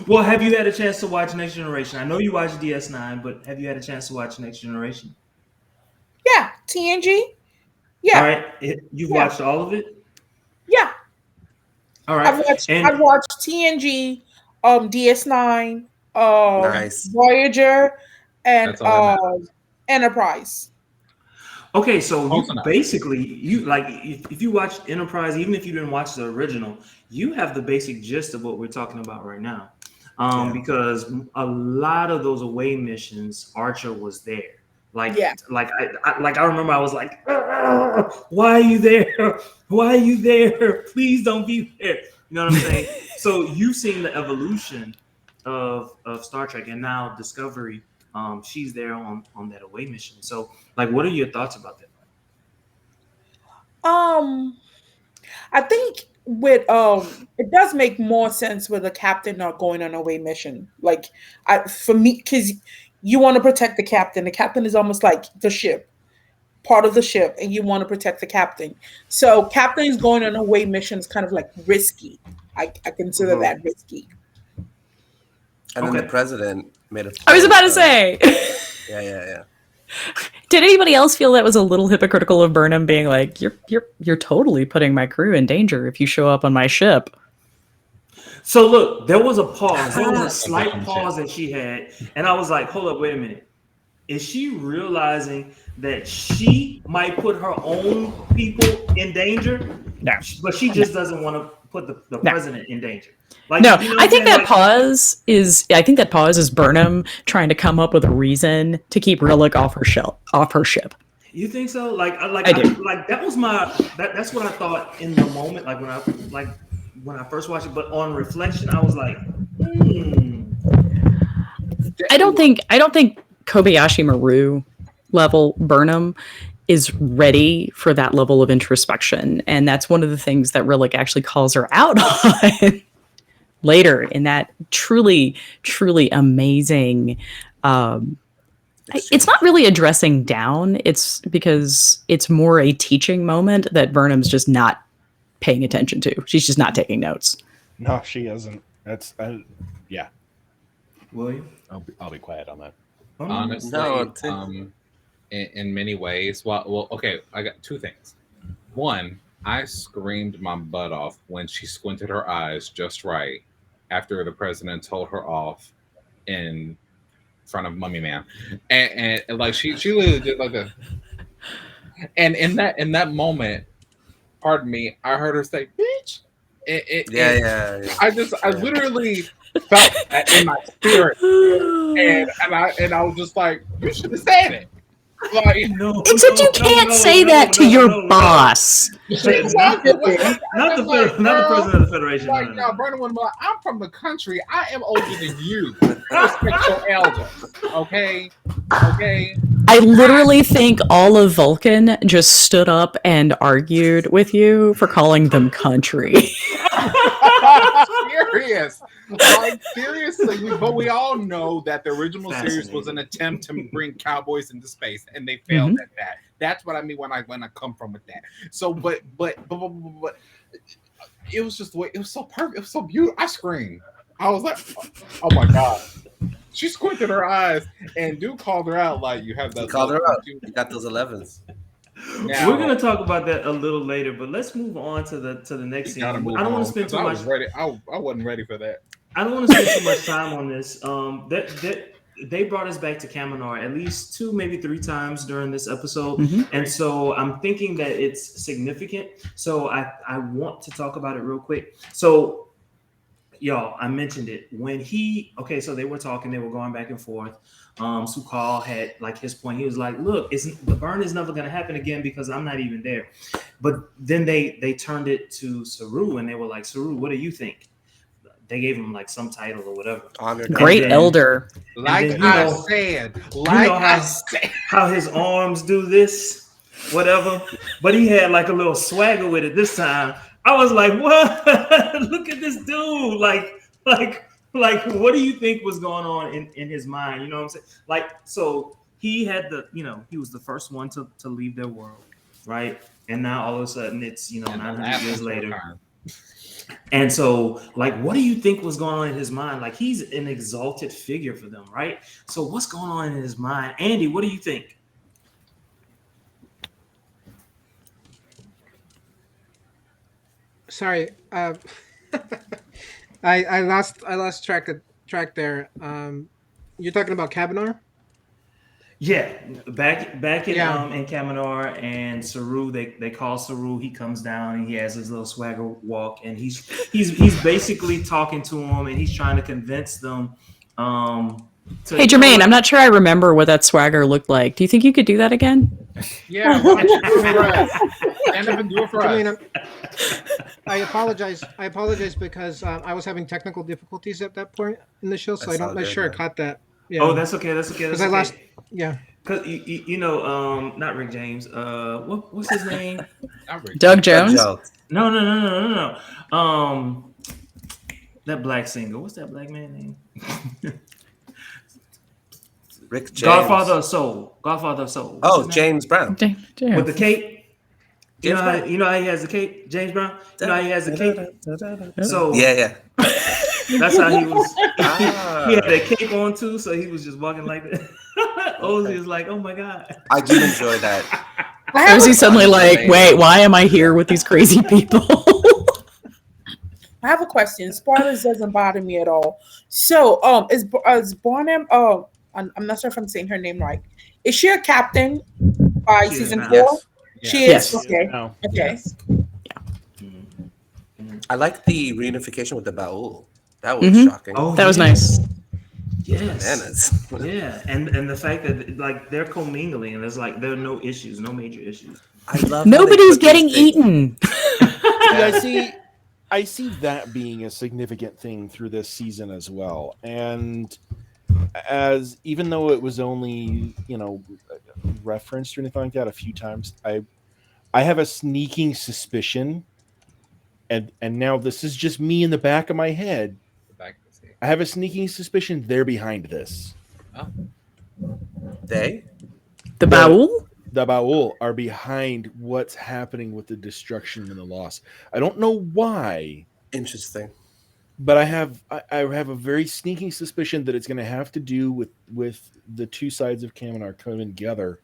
Well, have you had a chance to watch Next Generation? I know you watched DS9, but have you had a chance to watch Next Generation? Yeah, TNG. All Yeah, right, you've yeah, watched all of it. yeah. All I've right, watched and I've watched TNG, DS9, Nice. Voyager, and That's all that matters. Enterprise. okay, so Close you enough. basically you like if you watch Enterprise, even if you didn't watch the original, you have the basic gist of what we're talking about right now. Yeah. Because a lot of those away missions, Archer was there. Like, Yeah. like I remember I was like, "Ah, why are you there? Why are you there? Please don't be there." You know what I'm saying? So you've seen the evolution of Star Trek, and now Discovery. She's there on that away mission. So, like, what are your thoughts about that? Um, I think with it does make more sense with a captain not going on a away mission. Like, for me, because you want to protect the captain. The captain is almost like the ship. part of the ship and you want to protect the captain. So captains going on away missions kind of like risky. I consider Mhm. that risky. And then the Okay. president made a. I was about to point say. Yeah. Did anybody else feel that was a little hypocritical of Burnham being like, "You're totally putting my crew in danger if you show up on my ship"? So look, there was a pause. There was a Ah. slight pause that she had, and I was like, "Hold up, wait a minute. Is she realizing that she might put her own people in danger? No. But she just doesn't want to put the No. president in danger. Like, No, you know I what I'm think saying? that pause is. I think that pause is Burnham trying to come up with a reason to keep Rillick off her ship. You think so? I do. Like that was that's what I thought in the moment. Like when I first watched it, but on reflection, I was like, I don't think Kobayashi Maru level Burnham is ready for that level of introspection, and that's one of the things that Rillick actually calls her out on later in that truly amazing. It's not really addressing down. It's because it's more a teaching moment that Burnham's just not paying attention to. She's just not taking notes. No, she isn't. That's yeah. William. I'll be quiet on that. Honestly, No, in many ways. Well, okay. I got two things. One, I screamed my butt off when she squinted her eyes just right after the president told her off in front of Mummy Man, and like she literally did like a. And in that moment, pardon me, I heard her say, "Bitch." Yeah. I literally felt that in my spirit, and I was just like, you should have said it. Like, No, Except you can't say that to your boss. Not the president of the federation. like, No. Burnham would be like, I'm from the country. I am older than you. Respect your elders. Okay. I literally think all of Vulcan just stood up and argued with you for calling them country. Serious. Like, seriously, but we all know that the original series was an attempt to bring cowboys into space, and they failed at that. That's what I mean when I come from with that. So, but it was just the way it was so perfect. It was so beautiful. I screamed. I was like, oh my god. She squinted her eyes, and Duke called her out like, you have that. He called her out. You got those 11s. We're gonna talk about that a little later, but let's move on to the next scene. I don't want to spend too much. I wasn't ready for that. I don't want to spend too much time on this. They brought us back to Kaminar at least 2, maybe 3 times during this episode, and so I'm thinking that it's significant. So I want to talk about it real quick. So, y'all, I mentioned it when so they were talking, they were going back and forth. Sukal had like his point. He was like, look, the burn is never going to happen again because I'm not even there. But then they turned it to Saru and they were like, Saru, what do you think? They gave him like some title or whatever. Great elder. Like then, I said, how his arms do this, whatever. But he had like a little swagger with it this time. I was like, what? Look at this dude. Like, what do you think was going on in his mind? You know what I'm saying? Like, so he had he was the first one to leave their world, right? And now all of a sudden it's, 900 years later. And so, like, what do you think was going on in his mind? Like, he's an exalted figure for them, right? So what's going on in his mind? Andy, what do you think? Sorry, I lost track there. You're talking about Kaminar? Yeah, back in Kaminar and Saru, they call Saru. He comes down and he has his little swagger walk, and he's basically talking to them, and he's trying to convince them. Hey Jermaine, I'm not sure I remember what that swagger looked like. Do you think you could do that again? Yeah, why don't you do it for us? Stand up and do it for us. I apologize because I was having technical difficulties at that point in the show, so I'm not sure I caught that. Yeah. Oh, that's okay. Because I lost. Yeah. Because not Rick James. What's his name? Doug Jones. No. That black singer. What's that black man name? Rick James. Godfather of Soul. Godfather of Soul. What's his Oh, name? James Brown. With the cape. You James know how Brown. you know how he has the cape, James Brown. You know how he has the cape. So Yeah. that's how he was. He had Ah, that cape on too, so he was just walking like that. Ozzy was like, "Oh my god." I do enjoy that. I have, Ozzy's suddenly like, Amazing. wait, why am I here with these crazy people? I have a question. Spoilers doesn't bother me at all. So, is Burnham? I'm not sure if I'm saying her name right. Is she a captain by She is season now. 4? Yes. She Yes. is. Okay. No. Okay. Yes. I like the reunification with the Baul. That was Mhm. shocking. Oh, That was yeah. nice. Yes. Bananas. Yeah, and the fact that like they're commingling and there's like there are no issues, no major issues. I love how they Nobody's put these getting things- eaten. Yeah, I see that being a significant thing through this season as well. And as even though it was only, referenced or anything like that a few times, I have a sneaking suspicion, and now this is just me in the back of my head. The back of his head. I have a sneaking suspicion they're behind this. They? The Baul? The Baul are behind what's happening with the destruction and the loss. I don't know why, Interesting. but I have a very sneaking suspicion that it's going to have to do with the two sides of Kaminar coming together,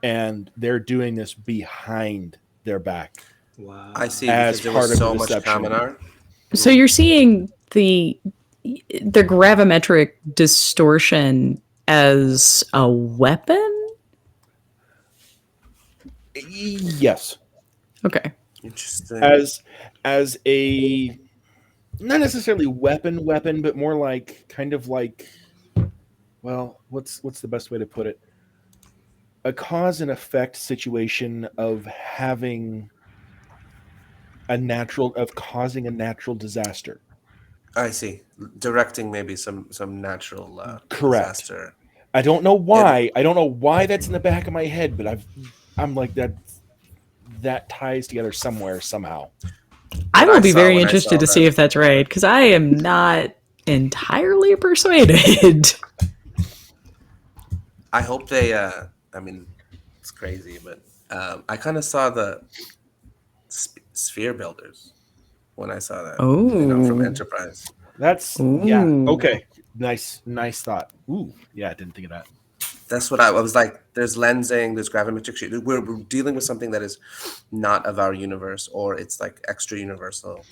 and they're doing this behind their back. Wow. I see, As because there part was of so the much deception. Kaminar. So you're seeing the gravimetric distortion as a weapon? Yes, Okay. Interesting. as a not necessarily weapon, but more like kind of like, well, what's the best way to put it? A cause and effect situation of having causing a natural disaster. I see. Directing maybe some natural Correct. disaster. I don't know why. I don't know why that's in the back of my head, but I'm like that ties together somewhere somehow. I What will I be saw very when I interested saw to see that- if that's right, because I am not entirely persuaded. I hope they. I mean, it's crazy, but I kind of saw the sphere builders when I saw that. From Oh. Enterprise. That's yeah. Okay. Nice thought. Ooh, yeah, I didn't think of that. That's what I was like. There's lensing, there's gravimetric shit. We're dealing with something that is not of our universe, or it's like extra universal.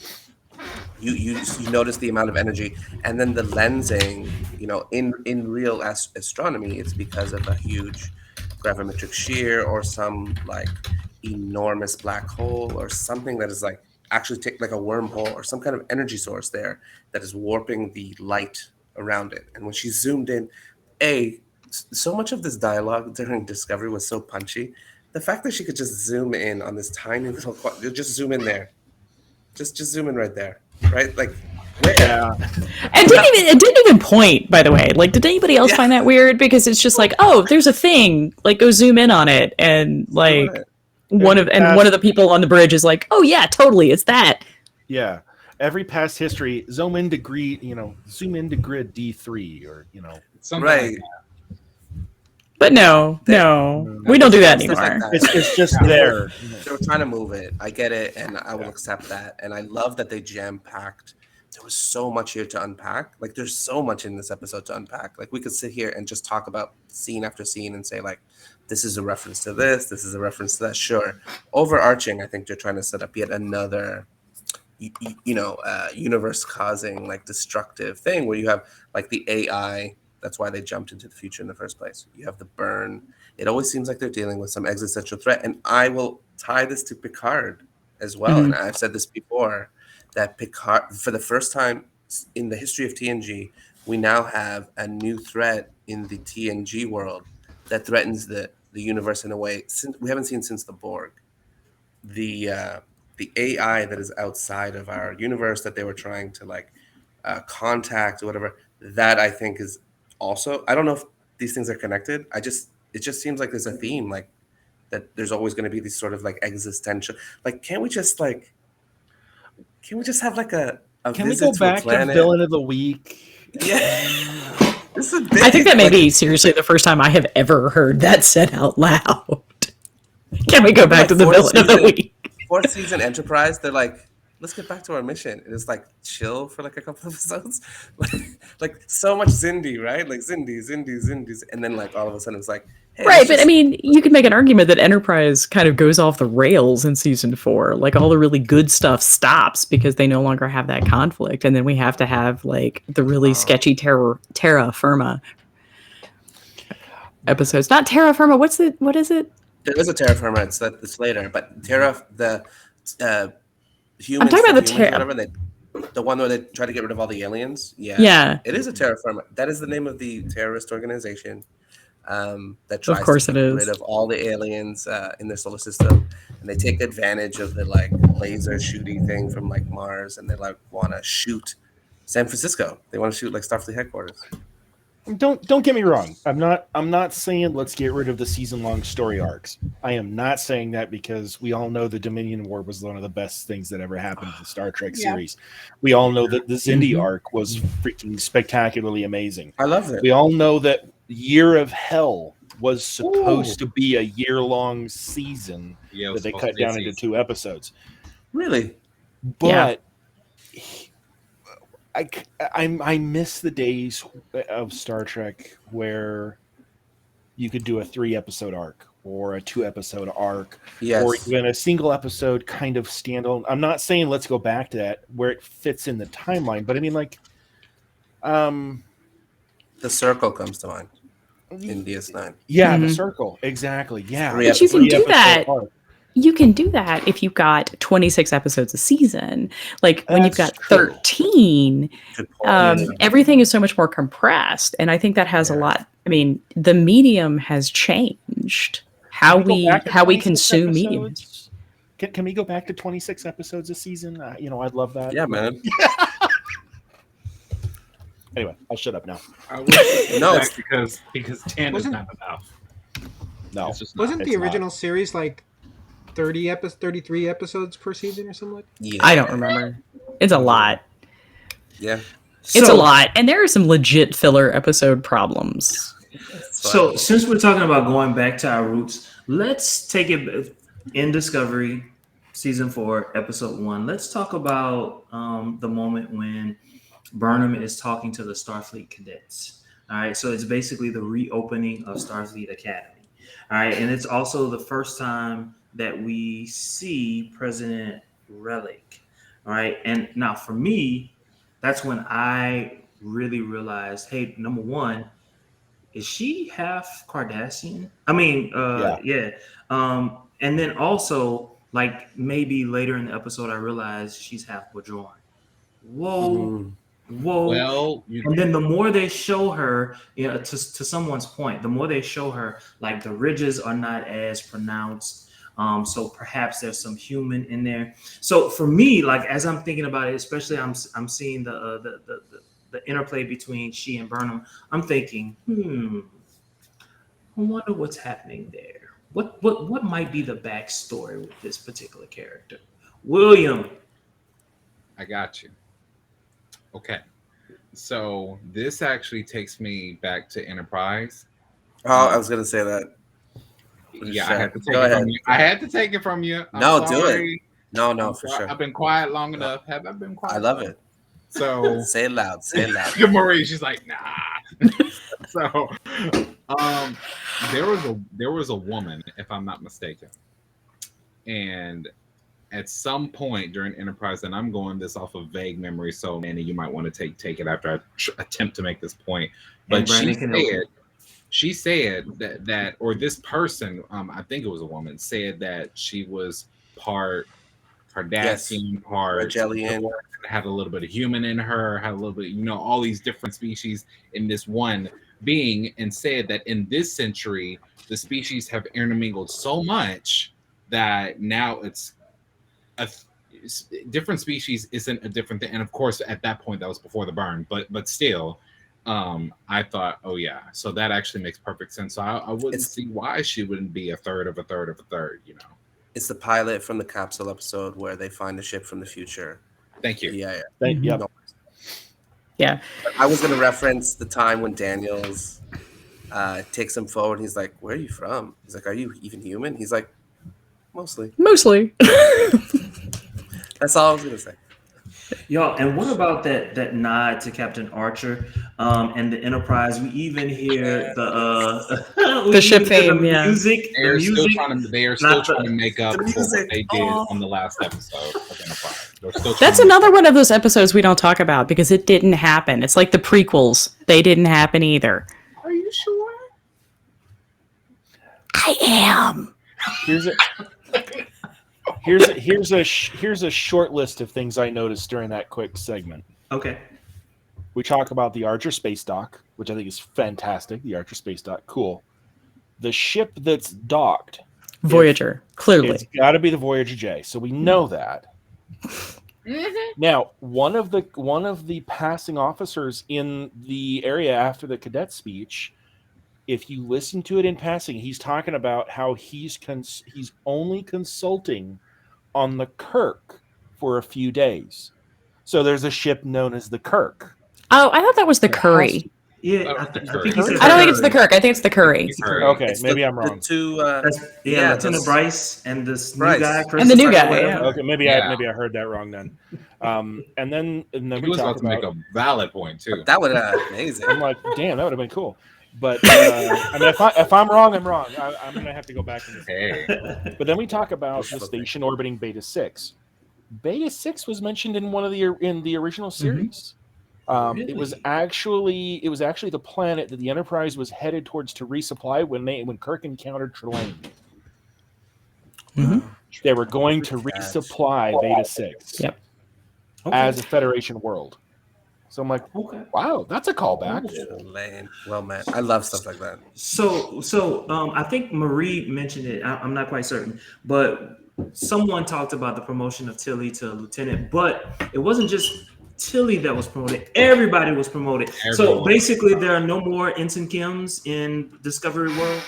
You notice the amount of energy, and then the lensing. In real astronomy, it's because of a huge gravimetric shear or some like enormous black hole or something that is like actually take like a wormhole or some kind of energy source there that is warping the light around it. And when she zoomed in, so much of this dialogue during Discovery was so punchy. The fact that she could just zoom in on this tiny little, just zoom in there, just zoom in right there, right? Like, where? Yeah. And it didn't even point, by the way. Like, did anybody else find that weird? Because it's just like, oh, there's a thing. Like, go zoom in on it, and like one of the people on the bridge is like, oh yeah, totally, it's that. Yeah. Every past history, zoom into grid D3 or Something Right. like that. But no, we don't do that Stuff like anymore. that. it's just there. They were trying to move it. I get it, and I will accept that. And I love that they jam packed. There was so much here to unpack. Like, there's so much in this episode to unpack. Like, we could sit here and just talk about scene after scene and say, like, this is a reference to this. This is a reference to that. Sure. Overarching, I think they're trying to set up yet another, universe causing like destructive thing where you have like the AI. That's why they jumped into the future in the first place. You have the burn. It always seems like they're dealing with some existential threat. And I will tie this to Picard as well. Mhm. And I've said this before, that Picard, for the first time in the history of TNG, we now have a new threat in the TNG world that threatens the universe in a way we haven't seen since the Borg. The AI that is outside of our universe that they were trying to like contact or whatever, that I think is also, I don't know if these things are connected. It just seems like there's a theme, like that there's always going to be these sort of like existential, like can't we just have like a Can we visit go to back a to planet? villain of the week? Yeah. This is big. I think that may be seriously the first time I have ever heard that said out loud. Can we go back to the villain of the week? Fourth season Enterprise, they're like, let's get back to our mission. And it's like chill for like a couple of episodes. Like so much Zindi, right? Like Zindi. And then like all of a sudden it's like, hey, Right, but I mean, you could make an argument that Enterprise kind of goes off the rails in season 4. Like all the really good stuff stops because they no longer have that conflict, and then we have to have like the really sketchy terra firma episodes. Not terra firma. What is it? there is a terra firma. It's later, but Terra the humans. I'm talking about the Terra. Terra. The one where they try to get rid of all the aliens. Yeah. It is a terra firma. That is the name of the terrorist organization that Of tries course to it get is. rid of all the aliens in their solar system, and they take advantage of the like laser shooty thing from like Mars, and they like want to shoot San Francisco. They want to shoot like Starfleet headquarters. Don't get me wrong. I'm not saying let's get rid of the season-long story arcs. I am not saying that because we all know the Dominion War was one of the best things that ever happened to the Star Trek series. We all know that the Zindi arc was freaking spectacularly amazing. I love it. We all know that Year of Hell was supposed to be a year-long season that they cut down into 2 episodes. Really? But I miss the days of Star Trek where you could do a 3-episode arc or a 2-episode arc, or even a single episode kind of standalone. I'm not saying let's go back to that where it fits in the timeline, but I mean like, The Circle comes to mind in DS9. Yeah, The Circle, exactly. Yeah, but you can do that. You can do that if you've got 26 episodes a season. Like when you've got 13, everything is so much more compressed. And I think that has a lot. I mean, the medium has changed. How we consume medium. Can we go back to 26 episodes a season? I'd love that. Yeah, man. Anyway, I'll shut up now. No, it's because 10 is not enough. No, wasn't the original series like 33 episodes per season or something like that? Yeah. I don't remember. It's a lot. Yeah. It's a lot. And there are some legit filler episode problems. So since we're talking about going back to our roots, let's take it in Discovery, season 4, episode 1. Let's talk about the moment when Burnham is talking to the Starfleet cadets. All right. So it's basically the reopening of Starfleet Academy. All right. And it's also the first time that we see President Relic. All right. And now for me, that's when I really realized, hey, number one, is she half Cardassian? I mean, yeah. And then also, like maybe later in the episode, I realized she's half Bajoran. Whoa. Well, and then the more they show her, to someone's point, the more they show her, like the ridges are not as pronounced. So perhaps there's some human in there. So for me, like as I'm thinking about it, especially I'm seeing the interplay between she and Burnham. I'm thinking, I wonder what's happening there. What might be the backstory with this particular character? William. I got you. Okay. So this actually takes me back to Enterprise. Oh, I was gonna say that. Yeah, I had to take it from you. I had to take it from you. No, do it. No, for sure. I've been quiet long enough. Have I been quiet? I love it. So say it loud. Say it loud. Good Marie, she's like, nah. So there was a woman, if I'm not mistaken. And at some point during Enterprise, and I'm going this off of vague memory, so Manny, you might want to take it after I attempt to make this point. But she said that or this person, I think it was a woman, said that she was part Cardassian, part Regelian, had a little bit of human in her, had a little bit, all these different species in this one being, and said that in this century the species have intermingled so much that now it's a different species isn't a different thing. And of course, at that point, that was before the burn, but still. I thought, oh yeah, so that actually makes perfect sense. So I wouldn't see why she wouldn't be a third of a third of a third. It's the pilot from the capsule episode where they find a ship from the future. Thank you. Yeah. Yeah. I was gonna reference the time when Daniels takes him forward. He's like, "Where are you from?" He's like, "Are you even human?" He's like, "Mostly." Mostly. That's all I was gonna say. Y'all, and what about that nod to Captain Archer and the Enterprise? We even hear The ship theme, yeah. music. They are still not trying to make up the for what music. they did Oh. on the last episode of Enterprise. They're still That's trying to- another one of those episodes we don't talk about because it didn't happen. It's like the prequels. They didn't happen either. Are you sure? I am. Here's a short list of things I noticed during that quick segment. Okay. We talk about the Archer space dock, which I think is fantastic. The Archer space dock, cool. The ship that's docked, Voyager, it's clearly. got to be the Voyager J. So we know that. Now, one of the passing officers in the area after the cadet speech, if you listen to it in passing, he's talking about how he's only consulting on the Kirk for a few days. So there's a ship known as the Kirk. Oh, I thought that was the There Curry. has to- Yeah, I think he said I don't think it's the Kirk. I think it's the Curry. Okay, It's maybe the, I'm wrong. The two, Lieutenant those- Bryce and this new Bryce. guy, And the new guy, whatever. yeah. Okay, maybe I heard that wrong then. And then He we was talk about to make about. a valid point too. That would amazing. I'm like, damn, that would have been cool. But I mean, if I'm wrong, I'm wrong. I'm gonna have to go back and. Hey, But then we talk about Push the the station orbiting Beta 6. Beta 6 was mentioned in one of the original series. It was actually the planet that the Enterprise was headed towards to resupply when Kirk encountered Trelane. Mhm. They were going to resupply Beta 6 Yep. as a Federation world. So I'm like, Okay. wow, that's a callback. Lane. Well, man, I love stuff like that. So I think Marie mentioned it. I'm not quite certain, but someone talked about the promotion of Tilly to lieutenant, but it wasn't just Tilly that was promoted. Everybody was promoted. So Everyone. basically, there are no more Ensign Kims in Discovery World.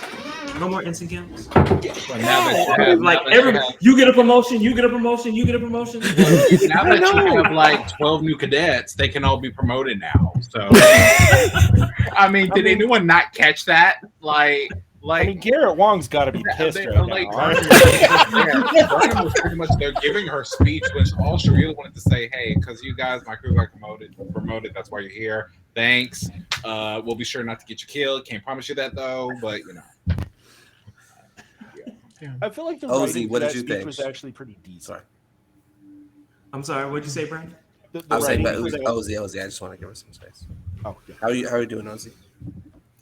No more Ensign Kims. but now that You get a promotion. You get a promotion. You get a promotion. now that you have like 12 new cadets, they can all be promoted now. So, I mean, did anyone not catch that? I mean, Garrett Wong's got to be pissed right now. Burnham was pretty much they're giving her speech, which all she really wanted to say, hey, because you guys, my crew got promoted, that's why you're here. Thanks. We'll be sure not to get you killed. Can't promise you that though, but you know. I feel like the Ozzy, writing what for did that you speech think? was actually pretty decent. Sorry. I'm sorry. What'd you say, Brandon? The I was saying, writing but for that- Ozzy. I just want to give her some space. Oh, yeah. How are you doing, Ozzy?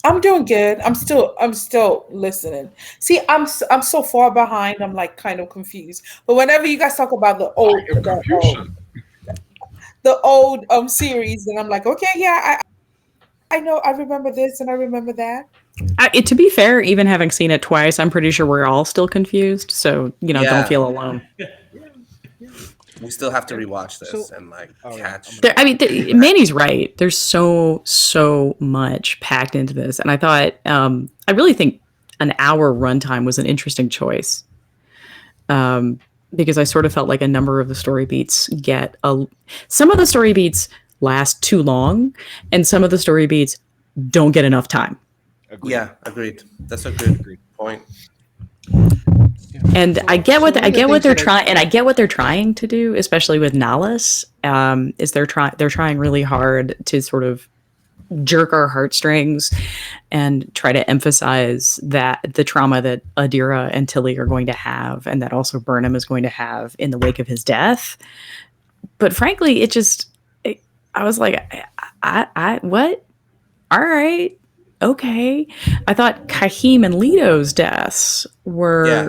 I'm doing good. I'm still listening. See, I'm so far behind. I'm like kind of confused. But whenever you guys talk about the old series, and I'm like, okay, yeah, I know, I remember this and I remember that. To be fair, even having seen it twice, I'm pretty sure we're all still confused. So, Yeah. don't feel alone. We still have to rewatch this So- and like Oh, yeah. catch. Manny's right. There's so much packed into this. And I thought, I really think an hour runtime was an interesting choice. Because I sort of felt like a number of the story beats some of the story beats last too long, and some of the story beats don't get enough time. Agreed. Yeah, agreed. That's a good point. And I get what So one I of the get what things they're that I- trying, and I get what they're trying to do, especially with Nahus. Is they're trying really hard to sort of jerk our heartstrings and try to emphasize that the trauma that Adira and Tilly are going to have, and that also Burnham is going to have in the wake of his death. But frankly, I was like, I what? All right, okay. I thought Kahim and Leto's deaths were Yeah.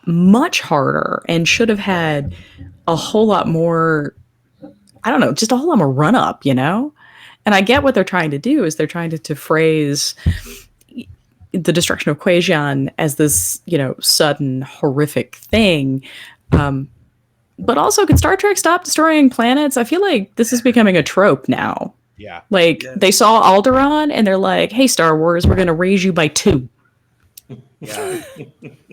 much harder and should have had a whole lot more. I don't know, just a whole lot more run up, And I get what they're trying to do is they're trying to phrase the destruction of Quajian as this, sudden horrific thing. But also, could Star Trek stop destroying planets? I feel like this is becoming a trope now. Yeah. Like Yeah. they saw Alderaan and they're like, "Hey, Star Wars, we're going to raise you by 2." Yeah.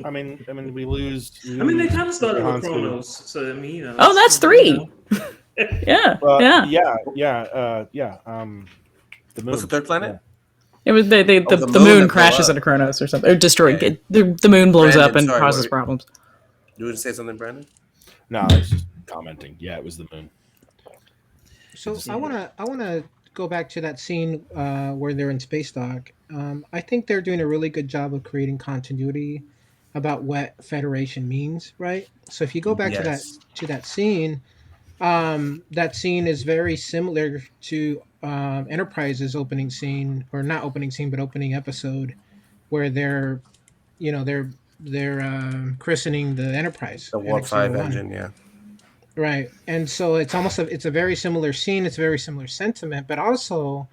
I mean, we lose. I mean, they kind of started with Constant. Chronos, so Oh, that's 3. Yeah, yeah. The moon. What's the third planet? Yeah. It was the the the moon moon that blew crashes up. into Kronos or something, or destroyed. Yeah. The moon blows up Brandon, and sorry, causes what- problems. You want to say something, Brandon? No, I was just commenting. Yeah, it was the moon. So I wanna go back to that scene where they're in space dock. I think they're doing a really good job of creating continuity about what Federation means, right? So if you go back Yes. to that scene is very similar to Enterprise's opening scene, or not opening scene, but opening episode, where they're they're christening the Enterprise The Warp 5 NX-01. engine, yeah. Right. And so it's a very similar scene, it's a very similar sentiment, but also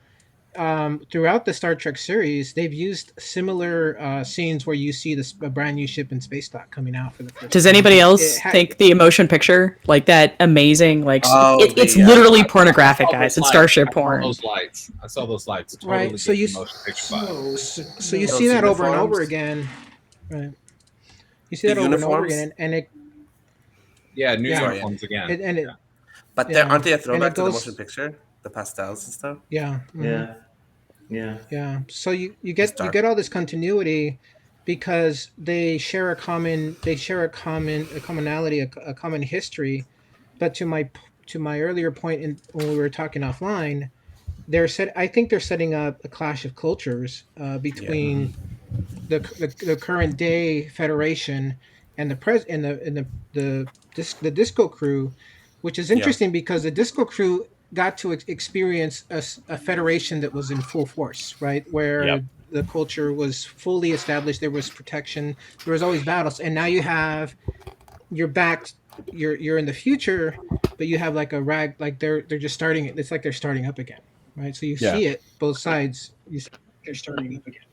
throughout the Star Trek series, they've used similar scenes where you see this a brand new ship in space dock coming out for the first Does time. anybody else It ha- think the emotion picture, like that amazing, like Oh, it's the, literally I pornographic, saw guys. those It's lights. Starship I saw porn. those lights. I saw those lights. Totally Right, so gave you me motion picture vibes. so you Those see that over and over uniforms. again. Right. You see The that over and over uniforms? again, and it Yeah, new Yeah. uniforms again. and it But Yeah. aren't they a And throwback it to the goes- motion picture? The pastels and stuff? yeah. Mhm. Yeah. Yeah. Yeah. So you It's get dark. all this continuity because they share a commonality, a common history. But to my earlier point when we were talking offline, I think they're setting up a clash of cultures between the current day Federation and the Disco crew, which is interesting because the Disco crew got to experience a federation that was in full force, right? Where Yep. the culture was fully established, there was protection, there was always battles, and now you're back, you're in the future, but you have like a rag, like they're just starting it. It's like they're starting up again, right? So you Yeah. see it both sides. They're starting up again.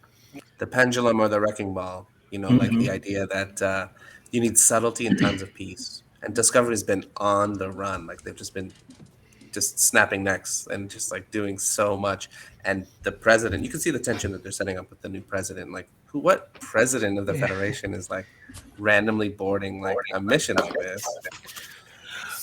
The pendulum or the wrecking ball. Like the Mhm. idea that you need subtlety in times of peace. And Discovery's been on the run. Like they've just been just snapping necks and just like doing so much. And the president, you can see the tension that they're setting up with the new president. Like what president of the Federation is like randomly boarding like a mission like this?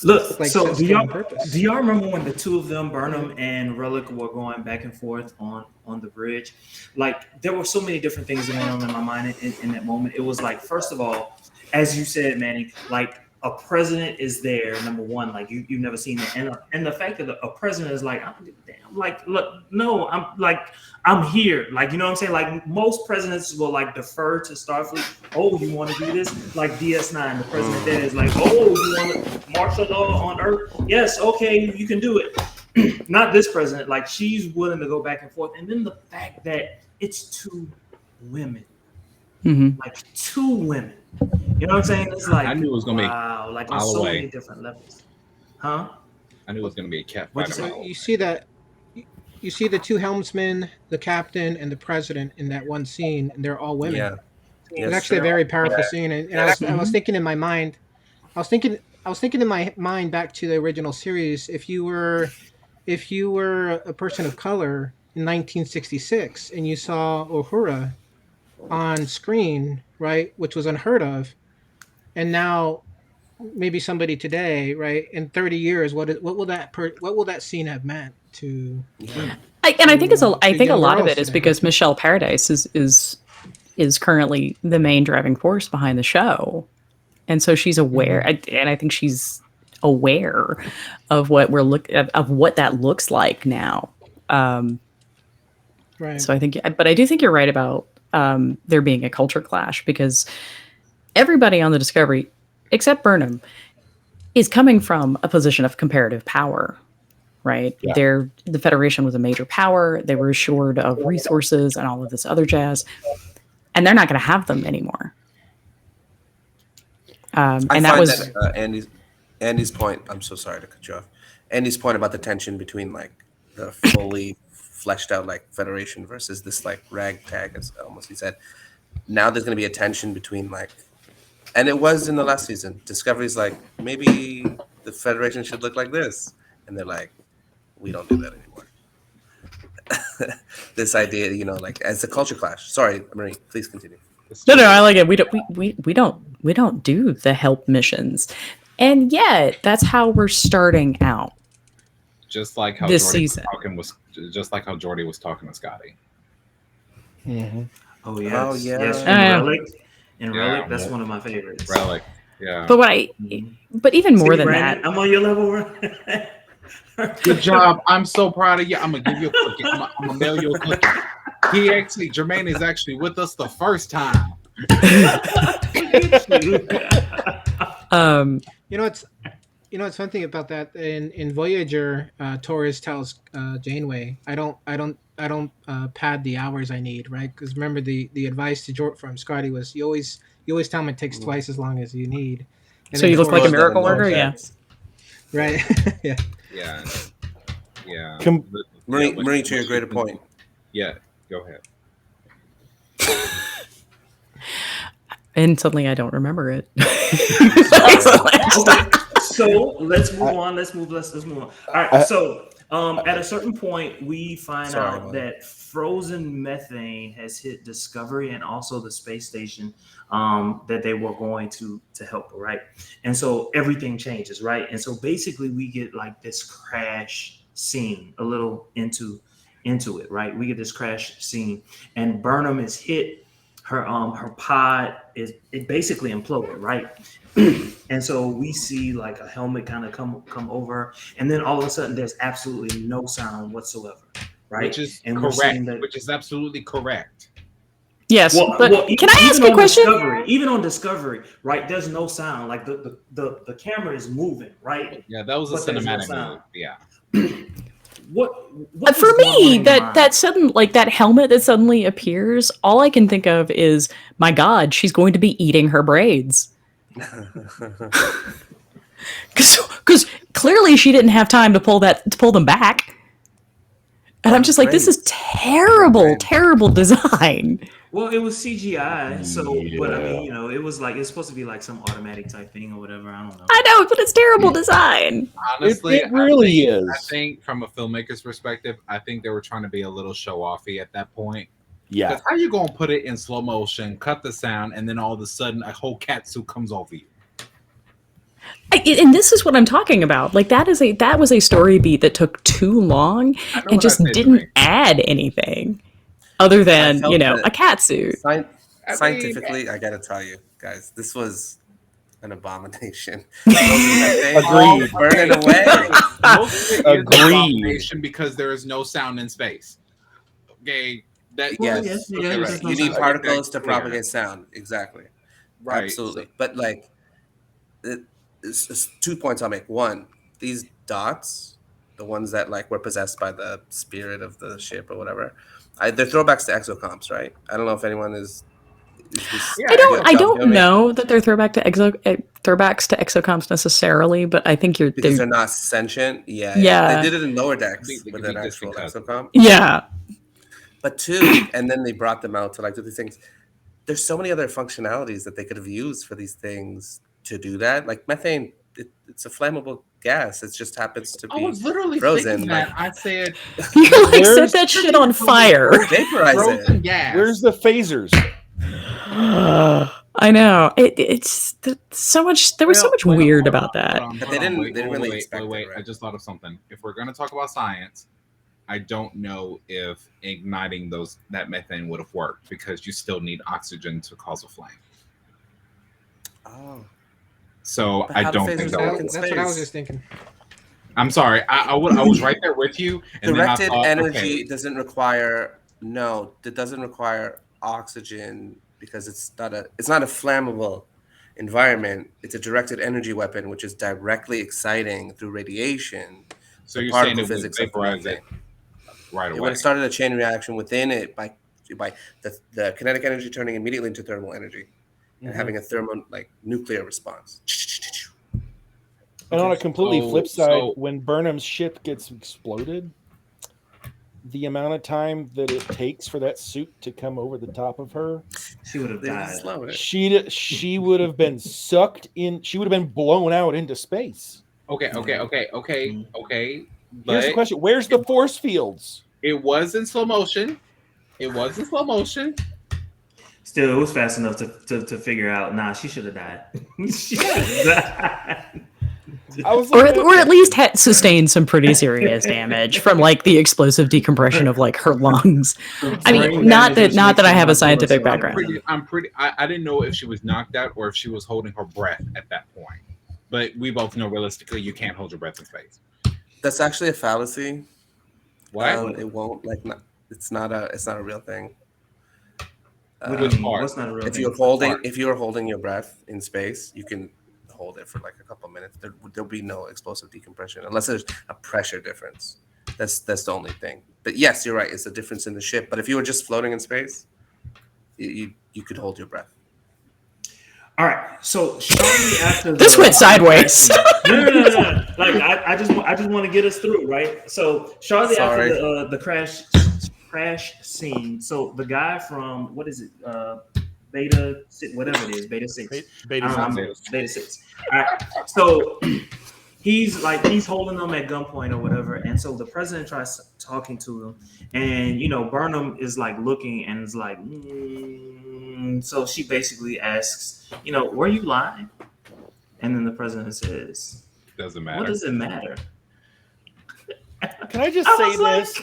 Look, Like so sensible on purpose. do y'all remember when the two of them, Burnham and Relic, were going back and forth on the bridge? Like there were so many different things going on in my mind in that moment. It was like, first of all, as you said, Manny, like a president is there. Number one, like you've never seen it, and the fact that a president is like, damn, like look, no, I'm here. Like, you know what I'm saying? Like most presidents will like defer to Starfleet. Oh, you want to do this? Like DS9, the president there is like, oh, you want to martial law on Earth? Yes, okay, you can do it. Not this president. Like she's willing to go back and forth. And then the fact that it's two women, Mhm. like two women. You know what I'm saying? It's like I knew it was gonna be wow, like on mile so away. many different levels. Huh? I knew it was going to be a cat What'd fight. you a say? mile You away. see that you see the two helmsmen, the captain, and the president in that one scene, and they're all women. Yeah. It's Yes, actually a very powerful scene, and I was thinking in my mind, I was thinking in my mind back to the original series. If you were a person of color in 1966 and you saw Uhura on screen, right, which was unheard of, and now maybe somebody today, right, in 30 years, what will that scene have meant to? I think I to think a young lot of girls it is today? because Michelle Paradise is currently the main driving force behind the show, and so she's aware, and I think she's aware of what of what that looks like now. Right. So I think, but I do think you're right about there being a culture clash because everybody on the Discovery, except Burnham, is coming from a position of comparative power. Right. Yeah. The Federation was a major power. They were assured of resources and all of this other jazz. And they're not going to have them anymore. I and that find was that Andy's point. I'm so sorry to cut you off. Andy's point about the tension between like the fully fleshed out like Federation versus this like ragtag, as almost he said. Now there's going to be a tension between like, and it was in the last season. Discovery's like maybe the Federation should look like this, and they're like, we don't do that anymore. This idea, like as a culture clash. Sorry, Marie, please continue. no. I like it. We don't do the help missions, and yet that's how we're starting out. just like how This Jordy season. just like how Jordy was talking to Scotty. Oh yes, Oh, yeah. yes. Yeah. In Yeah. Relic, that's one of my favorites. Relic, yeah. But Mhm. but even more See, than Brandon, that, I'm on your level. Good job. I'm so proud of you. I'm gonna give you a cookie. I'm gonna mail you a cookie. Jermaine is actually with us the first time. You know, it's one thing about that in Voyager. Torres tells Janeway, I don't pad the hours I need, right? Because remember the advice to from Scotty was you always tell him it takes twice as long as you need. And so then you look like a Torres, miracle Lower worker, yeah. decks. right? Yeah. Yeah, yeah. Marie, to your greater point. Yeah, go ahead. And suddenly I don't remember it. Okay, so let's move on. Let's move on. All right. So at a certain point, we find Sorry, out man. that frozen methane has hit Discovery and also the space station that they were going to help, right? And so everything changes, right? And so basically, we get like this crash scene a little into it, right? We get this crash scene, and Burnham is hit. Her pod it basically imploded, right? And so we see like a helmet kind of come over, and then all of a sudden there's absolutely no sound whatsoever, right? Which is and we're correct. seeing that. Which is absolutely correct. Yes, but Well, can I ask even a on question? Even on Discovery, right? There's no sound. Like the camera is moving, right? Yeah, that was a But there's no cinematic sound. move. Yeah. What For was going on me, in your mind? that sudden like that helmet that suddenly appears, all I can think of is, my God, she's going to be eating her braids. Because clearly she didn't have time to pull them back. And I'm just like, this is terrible design. Well, it was CGI, so but I mean, it was like it's supposed to be like some automatic type thing or whatever. I don't know. I know, but it's terrible design. Honestly, It really I is. think from a filmmaker's perspective, I think they were trying to be a little show offy at that point. Yeah. Because how you gonna put it in slow motion, cut the sound, and then all of a sudden a whole cat suit comes over you? And this is what I'm talking about. Like that was a story beat that took too long and just didn't add anything other than a cat suit. Scientifically, I gotta tell you guys, this was an abomination. Agreed. Burn it away. Most of it is an Agreed. abomination because there is no sound in space. Okay, Yes, yeah, you're there's right. no You need sound. particles to Clear. propagate sound. Exactly. Right. Absolutely. But like, it's 2 points I'll make. One, these dots, the ones that like were possessed by the spirit of the ship or whatever, they're throwbacks to exocomps, right? I don't know if anyone is. I don't know that they're throwbacks to exocomps necessarily, but I think because they're not sentient. Yeah. They did it in lower decks They with could an be actual distant exocomp. Yeah. But two, and then they brought them out to like do these things. There's so many other functionalities that they could have used for these things to do that. Like methane, it's a flammable gas. It just happens to be I was literally frozen. thinking that. I said, you like set that shit on fire. Vaporize frozen it. gas. Where's the phasers? I know it's so much. There was so much weird about that. But they didn't really expect it, right? I just thought of something. If we're going to talk about science, I don't know if igniting that methane would have worked because you still need oxygen to cause a flame. Oh. So But I how do don't phasers think that work would in That's what I was space? just thinking. I'm sorry. I was right there with you. And Directed then I thought, energy doesn't require it doesn't require oxygen because it's not a flammable environment. It's a directed energy weapon, which is directly exciting through radiation. So the you're saying particle it would physics of vaporize it methane. right It would away. have started a chain reaction within it by the kinetic energy turning immediately into thermal energy and having a thermo like nuclear response. And on a completely So- flip side, so- when Burnham's ship gets exploded, the amount of time that it takes for that suit to come over the top of her, She would have They died. just slow it. she would have been sucked in. She would have been blown out into space. Okay. Here's the But question: where's the force fields? it was in slow motion. Still, it was fast enough to figure out. Nah, she should have died. She should have died. I was or looking or at- at least sustained some pretty serious damage from like the explosive decompression of like her lungs. I Brain mean, not damage, that which I makes have a it scientific more background. I didn't know if she was knocked out or if she was holding her breath at that point. But we both know realistically you can't hold your breath in space. That's actually a fallacy. What? It won't like not. It's not a real thing. What do you Which mean? part? What's not a real If thing? you're holding your breath in space, you can hold it for like a couple minutes. There'll be no explosive decompression unless there's a pressure difference. That's the only thing. But yes, you're right. It's a difference in the ship. But if you were just floating in space, you could hold your breath. All right. So shortly after This went sideways. No. Like I just want to get us through, right? So shortly Sorry. after the crash scene. So the guy from what is it? Beta whatever it is, Beta 6. Beta 6. All right. So he's holding them at gunpoint or whatever, and so the president tries talking to him, and Burnham is like looking and is like, so she basically asks, were you lying? And then the president says, Doesn't matter. what does it matter? Can I just I say was like- this?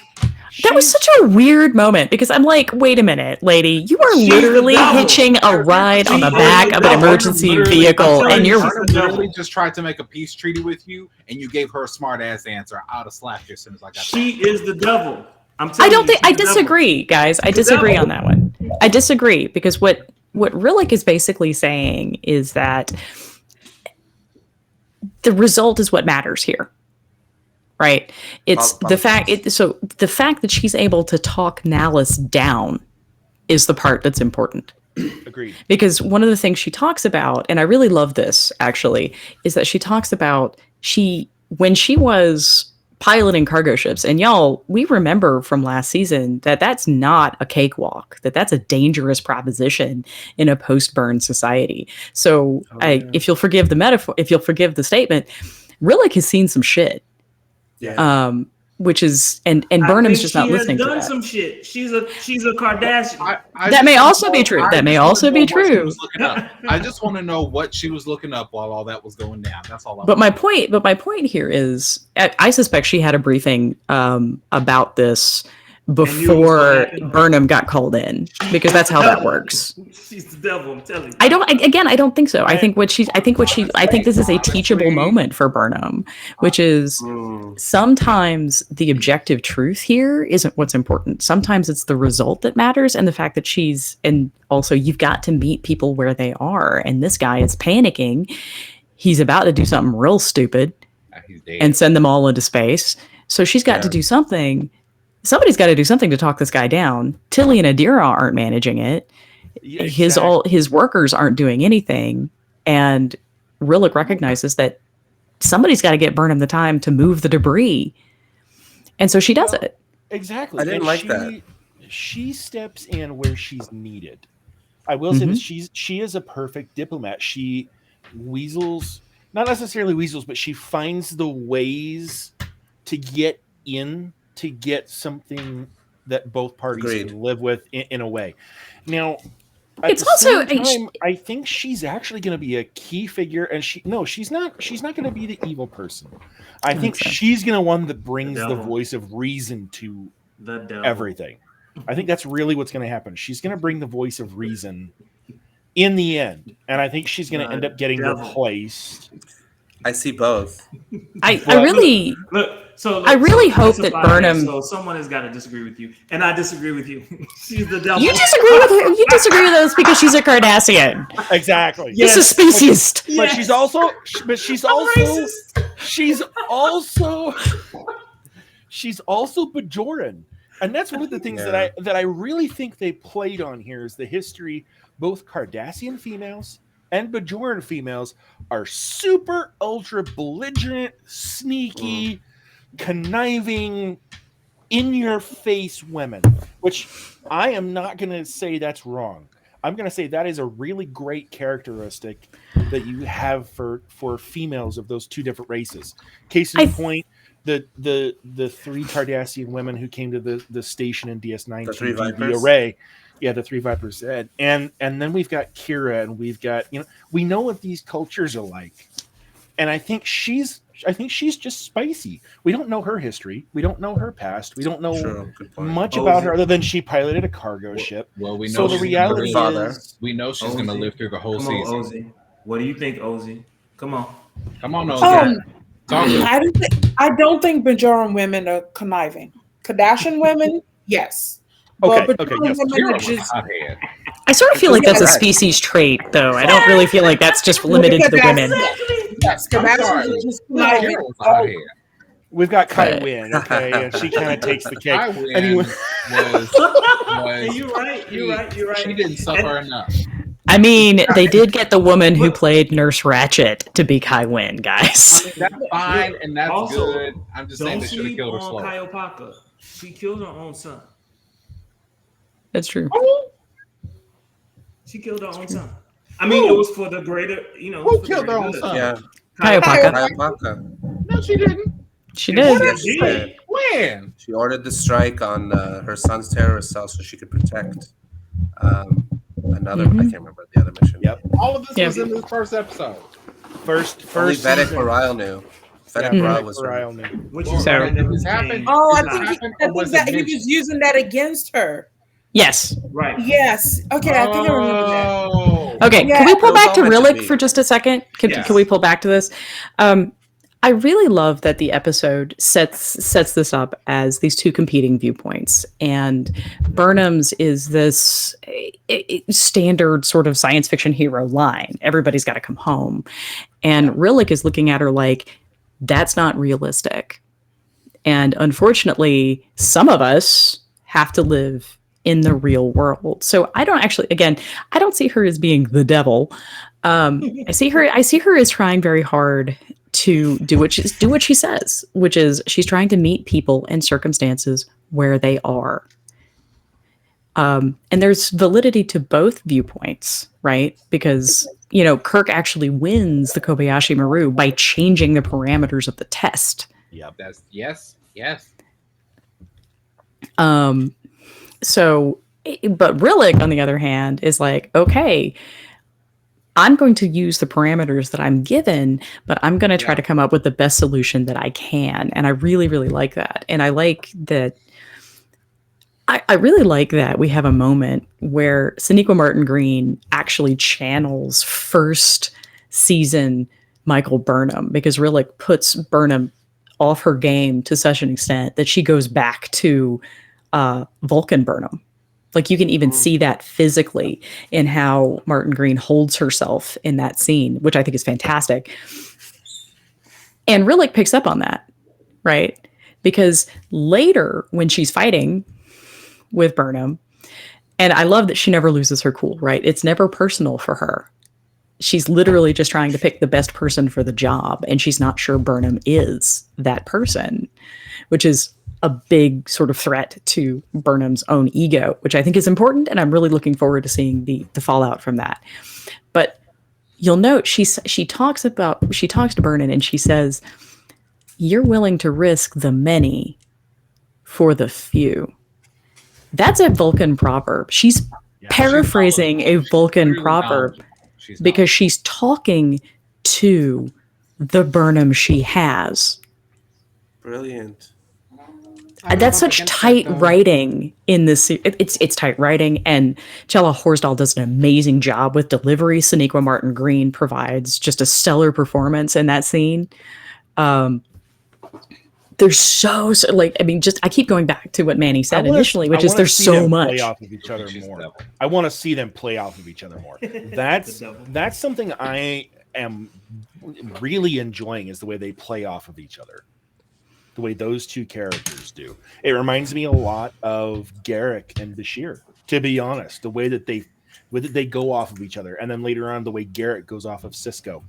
That was such a weird moment because I'm like, wait a minute, lady, you are She's the literally devil. hitching a ride on the She back is the of an devil. emergency Literally, vehicle, I'm telling and you, you're Burnham literally just tried to make a peace treaty with you, and you gave her a smart ass answer. I would have slapped you as soon as I got She is the devil. I'm I telling don't you, think she's I the devil. disagree, guys. I She's the disagree devil. on that one. I disagree because what Rillick is basically saying is that the result is what matters here. Right? It's the fact the fact that she's able to talk Nallus down is the part that's important. Agreed. Because one of the things she talks about, and I really love this actually, is that she talks about when she was piloting cargo ships, and y'all, we remember from last season that that's not a cakewalk, that's a dangerous proposition in a post-burn society. So if you'll forgive the metaphor, if you'll forgive the statement, Rillick has seen some shit. Yeah. Which is and Burnham's just not listening to done that. some shit. She's a Kardashian. That may also be true. That may also be true. I just want to know what she was looking up while all that was going down. That's all. But my point here is, I suspect she had a briefing about this before Burnham got called in, because that's how that works. She's the devil. I'm telling you. I don't think so. I think this is a teachable moment for Burnham, which is sometimes the objective truth here isn't what's important. Sometimes it's the result that matters, and the fact that and also you've got to meet people where they are. And this guy is panicking. He's about to do something real stupid and send them all into space. So she's got to do something. Somebody's got to do something to talk this guy down. Tilly and Adira aren't managing it. Yeah, His workers aren't doing anything, and Rillick recognizes that somebody's got to get Burnham the time to move the debris, and so she does it. Exactly. I didn't like that. She steps in where she's needed. I will say that she is a perfect diplomat. She weasels, not necessarily weasels, but she finds the ways to get in, to get something that both parties can live with in a way. Now, at the same time, I think she's actually going to be a key figure, and she's not going to be the evil person. I think she's going to one that brings the voice of reason to everything. I think that's really what's going to happen. She's going to bring the voice of reason in the end, and I think she's going to end up getting replaced. I see both. I really hope that Burnham. So someone has got to disagree with you, and I disagree with you. She's the devil. You disagree with her. You disagree with us because she's a Cardassian. Exactly. Yes. This is speciesist. But she's also. She's also Bajoran, and that's one of the things that I really think they played on here is the history. Both Cardassian females and Bajoran females are super ultra belligerent, sneaky, conniving, in your face women, which I am not going to say that's wrong. I'm going to say that is a really great characteristic that you have for females of those two different races. Case in point, the three Cardassian women who came to the station in DS9, the array. Yeah, the three Vipers, and then we've got Kira, and we've got we know what these cultures are like. and I think she's just spicy. We don't know her history. We don't know her past. We don't know True, good point. much about her other than she piloted a cargo ship. Well, we know. So the she's reality gonna father. is, we know she's going to Ozzy. live through the whole Come on, season. Ozzy. What do you think, Ozzy? Come on. Come on, What Ozzy. you got? Talk to I don't think Bajoran women are conniving. Kardashian women, yes. Okay, But okay, Bajoran yes. women You're are a just hothead. I sort of feel like that's a Yes. species trait, though. I don't really feel like that's just limited to the women. Yes, I'm Kardashians sorry. are just conniving. You're a hothead. we've got Kai Right. Wynn, okay, and she kind of takes the cake. I win Anyway, was You're right. You're right. You're right. She didn't suffer enough. I mean, they did get the woman who played Nurse Ratchet to be Kai Wynn, guys. I mean, that's fine and that's Also, good. I'm just saying Don't they should have sleep killed her on slower. Kaiopaka. She killed her own son. That's true. She killed her own son. I mean, it was for the greater, Who killed her own son? Yeah, Kaiopaka. Kaiopaka. No, she didn't. She did. Yes, she did. When? She ordered the strike on her son's terrorist cell so she could protect another. I can't remember the other mission. Yep. All of this Yeah. was in this first episode. first Only Vedic season. Barile knew. Vedic Yeah, Barile was Barile her. knew. Which Well, is So- why it never This happened. became- Oh, I Did think not he, happen, I or think was that it he was using that against her. Yes. Right. Yes. Okay, I think I remember that. Oh. Okay, Yeah. can we pull It was back to all meant to Rillick be. for just a second? Can Yes. we pull back to this? I really love that the episode sets this up as these two competing viewpoints, and Burnham's is this standard sort of science fiction hero line: everybody's got to come home, and Rillick is looking at her like that's not realistic, and unfortunately, some of us have to live in the real world. So I don't see her as being the devil. I see her as trying very hard to do what she says, which is she's trying to meet people and circumstances where they are. And there's validity to both viewpoints, right? Because Kirk actually wins the Kobayashi Maru by changing the parameters of the test. Yep. That's yes. So, but Rillick, on the other hand, is like, okay, I'm going to use the parameters that I'm given, but I'm going to try to come up with the best solution that I can. And I really, really like that. And I like that. I really like that we have a moment where Sonequa Martin Green actually channels first season Michael Burnham, because Rillick puts Burnham off her game to such an extent that she goes back to Vulcan Burnham. Like you can even see that physically in how Martin Green holds herself in that scene, which I think is fantastic. And Rillick picks up on that, right? Because later when she's fighting with Burnham, and I love that she never loses her cool, right? It's never personal for her. She's literally just trying to pick the best person for the job, and she's not sure Burnham is that person, which is a big sort of threat to Burnham's own ego, which I think is important, and I'm really looking forward to seeing the fallout from that. But you'll note she talks to Burnham and she says, "You're willing to risk the many for the few." That's a Vulcan proverb. She's paraphrasing a Vulcan Really proverb knowledgeable. She's because she's talking to the Burnham she has. Brilliant. I'm That's up such against tight that, though. writing in this. It's tight writing, and Chella Horsdal does an amazing job with delivery. Sonequa Martin Green provides just a stellar performance in that scene. There's so like, I mean, just I keep going back to what Manny said initially, which is there's so much. Play off of each other more. I want to see them play off of each other more. That's something I am really enjoying, is the way they play off of each other. The way those two characters do. It reminds me a lot of Garrick and Bashir, to be honest. The way that they go off of each other, and then later on the way Garrick goes off of Cisco.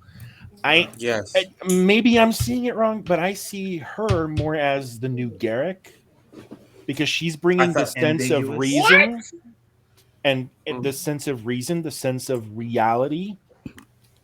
Yes. Maybe I'm seeing it wrong, but I see her more as the new Garrick, because she's bringing the sense of ambiguous. reason and the sense of reason, the sense of reality.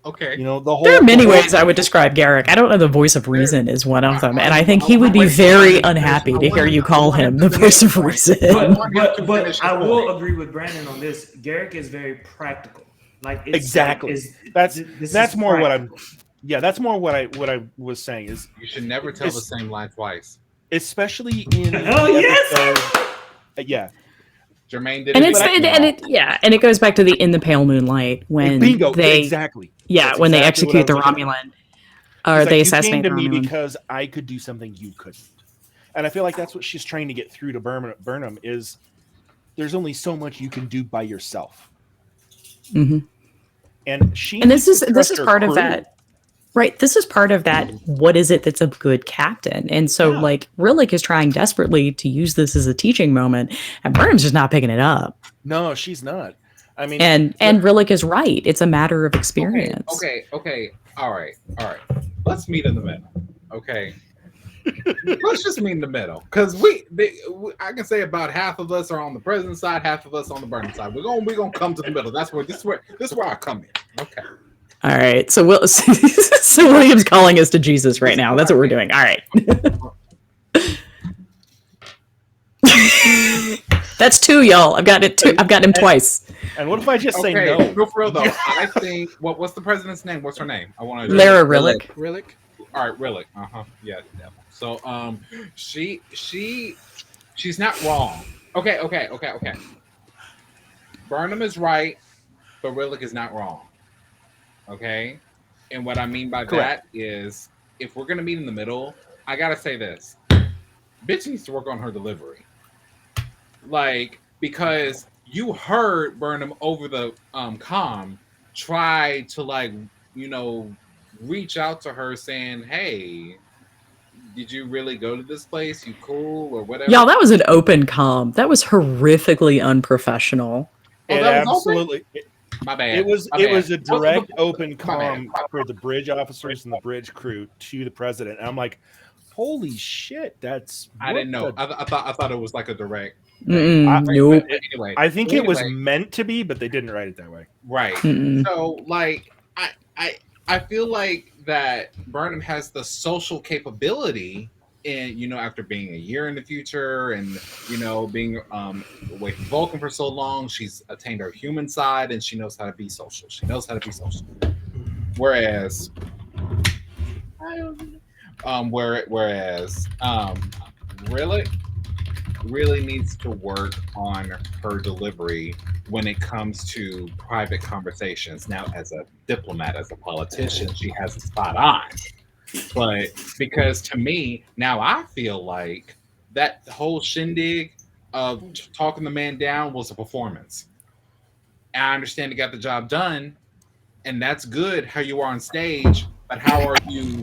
Okay. The whole. There are many ways I would describe Garrick. I don't know the voice of reason is one of them, and I think he would be very unhappy to hear you call him the voice of reason. But I will agree with Brandon on this. Garrick is very practical. Like Exactly. this That's is more what practical. Yeah, that's more what I was saying is, You should never tell the same lie twice. especially in Oh, yes! episode, yeah, Jermaine did And it. it's and it goes back to the In the Pale Moonlight when bingo, they exactly. yeah That's when they exactly what I execute was the looking at. Romulan or It's they like, you came assassinate to the me Romulan. because I could do something you couldn't, and I feel like that's what she's trying to get through to Burnham is there's only so much you can do by yourself, Mhm. and she And needs this to is trust her part of crew. that. Right. This is part of that. What is it that's a good captain? And so, Yeah. like, Rillick is trying desperately to use this as a teaching moment, and Burnham's just not picking it up. No, she's not. I mean, And Rillick is right. It's a matter of experience. Okay. All right. Let's meet in the middle. Okay. Let's just meet in the middle, because I can say about half of us are on the President side, half of us on the Burnham side. We're gonna come to the middle. This is where I come in. Okay. All right. So so William's calling us to Jesus right now. That's what we're doing. All right. That's two, y'all. I've gotten him twice. and what if I just say no? No, for real though. I think what's the president's name? What's her name? I want to. Lara Rillick. Rillick. All right, Rillick. Yeah. So she's not wrong. Okay. Burnham is right, but Rillick is not wrong. Okay, and what I mean by Correct. that is, if we're gonna meet in the middle, I gotta say this: bitch needs to work on her delivery. Like, because you heard Burnham over the comm try to reach out to her saying, "Hey, did you really go to this place? You cool or whatever?" Y'all, that was an open comm. That was horrifically unprofessional. Oh, It that was absolutely. My bad. It was a What's direct the- open my bad. comm for the bridge officers and the bridge crew to the president. And I'm like, holy shit, that's. I didn't know. I thought it was like a direct. Nope. Anyway, I think it was meant to be, but they didn't write it that way. right. Mm-mm. So I feel like that Burnham has the social capability, and after being a year in the future and being away from Vulcan for so long, she's attained her human side and she knows how to be social. Whereas really needs to work on her delivery when it comes to private conversations. Now, as a diplomat, as a politician, she has it spot on. But because to me, now I feel like that whole shindig of talking the man down was a performance. And I understand he got the job done, and that's good how you are on stage, but how are you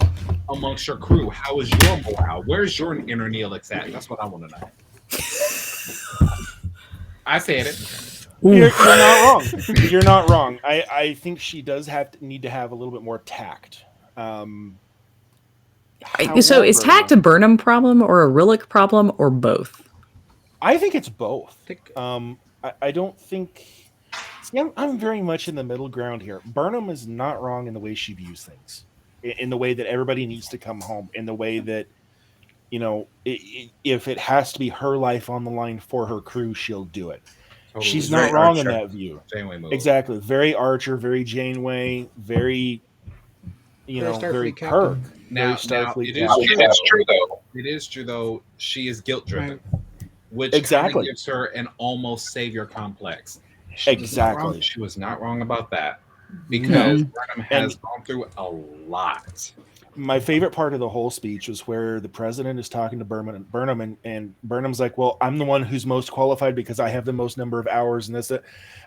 amongst your crew? How is your morale? Where's your inner Neelix at? That's what I want to know. I said it. You're not wrong. You're not wrong. I think she does need to have a little bit more tact. So is tact a Burnham problem or a Rillick problem or both? I think it's both. I don't think. See, I'm very much in the middle ground here. Burnham is not wrong in the way she views things, in the way that everybody needs to come home, in the way that, if it has to be her life on the line for her crew, she'll do it. Totally. She's not wrong in that view. Janeway move. Exactly. Very Archer, very Janeway, very, very Kirk. Now, Starfleet. It is true though. She is guilt driven, which exactly gives her an almost savior complex. She was not wrong about that, because Burnham has gone through a lot. My favorite part of the whole speech was where the president is talking to Burnham, and Burnham's like, "Well, I'm the one who's most qualified because I have the most number of hours." And this,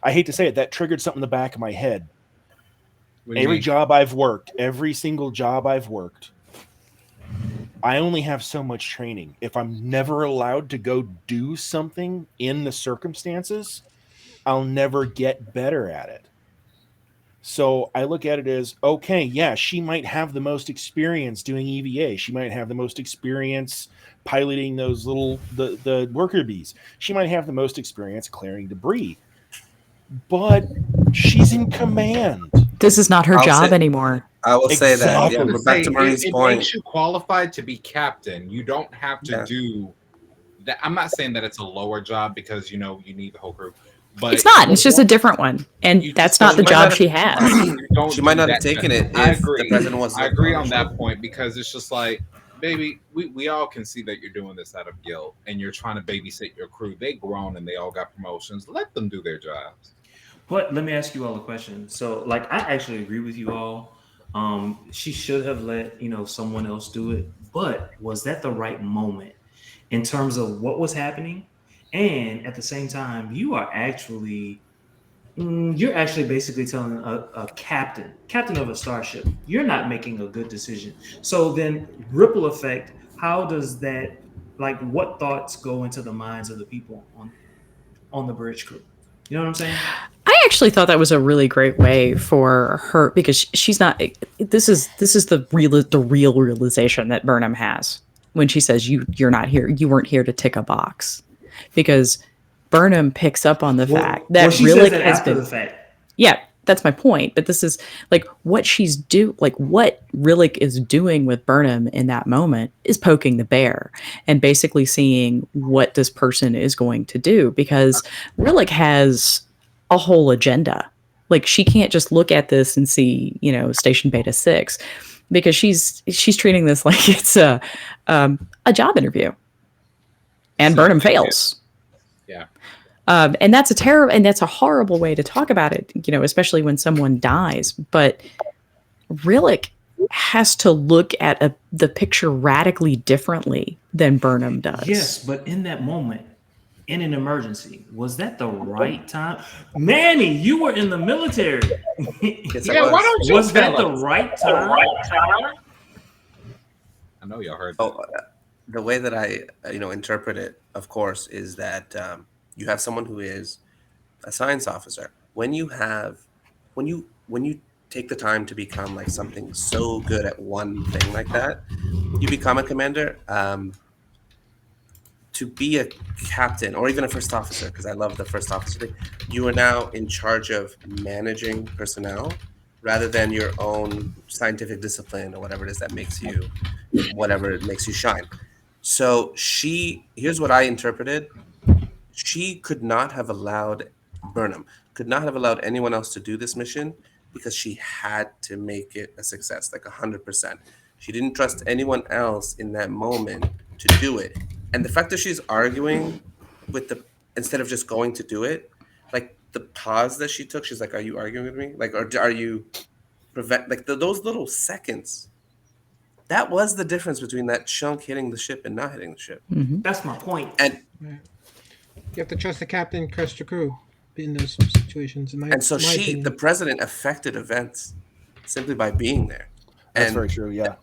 I hate to say it, that triggered something in the back of my head. Every single job I've worked, I only have so much training. If I'm never allowed to go do something in the circumstances, I'll never get better at it. So I look at it as, okay, yeah, she might have the most experience doing EVA. She might have the most experience piloting those the worker bees. She might have the most experience clearing debris. But she's in command. This is not her job anymore. I will say that. Yeah, but back to Marie's point. It makes you qualified to be captain. You don't have to do that. I'm not saying that it's a lower job because you need the whole crew, But It's not. It's just a different one, and You that's just not the don't- She might job not she have- has. you don't She might do not have that taken it I if agree. the president was. I agree on that point because it's just like, baby, we all can see that you're doing this out of guilt and you're trying to babysit your crew. They grown and they all got promotions. Let them do their jobs. But let me ask you all a question. So, like, I actually agree with you all. She should have let someone else do it. But was that the right moment in terms of what was happening? And at the same time, you're actually basically telling a captain of a starship, you're not making a good decision. So then, ripple effect. How does that, like, what thoughts go into the minds of the people on the bridge crew? You know what I'm saying? I actually thought that was a really great way for her because she's not. This is the real realization that Burnham has when she says you're not here. You weren't here to tick a box, because Burnham picks up on the fact that she says Rillick that has after been. the fact. Yeah, that's my point. But this is like what what Rillick is doing with Burnham in that moment is poking the bear and basically seeing what this person is going to do, because Rillick has a whole agenda. Like, she can't just look at this and see, Station Beta 6, because she's treating this like it's a job interview. And Burnham fails. Yeah. And that's a horrible way to talk about it, especially when someone dies. But Rillick has to look at the picture radically differently than Burnham does. Yes, but in that moment, in an emergency, was that the right time? Manny, you were in the military. Yes, I Yeah, why was. don't you Was that tell the us? right time? I know y'all heard that. Oh, the way that I interpret it, of course, is that you have someone who is a science officer. When you take the time to become like something so good at one thing like that, you become a commander. To be a captain or even a first officer, because I love the first officer thing, you are now in charge of managing personnel rather than your own scientific discipline or whatever it is that makes you shine. So here's what I interpreted. She could not have allowed Burnham, could not have allowed anyone else to do this mission because she had to make it a success, like 100%. She didn't trust anyone else in that moment to do it. And the fact that she's arguing instead of just going to do it, like the pause that she took, she's like, "Are you arguing with me? Like, or are you those little seconds?" That was the difference between that chunk hitting the ship and not hitting the ship. That's my point. And You have to trust the captain, trust your crew in those situations. so in my opinion. the president affected events simply by being there. That's And very true. Yeah.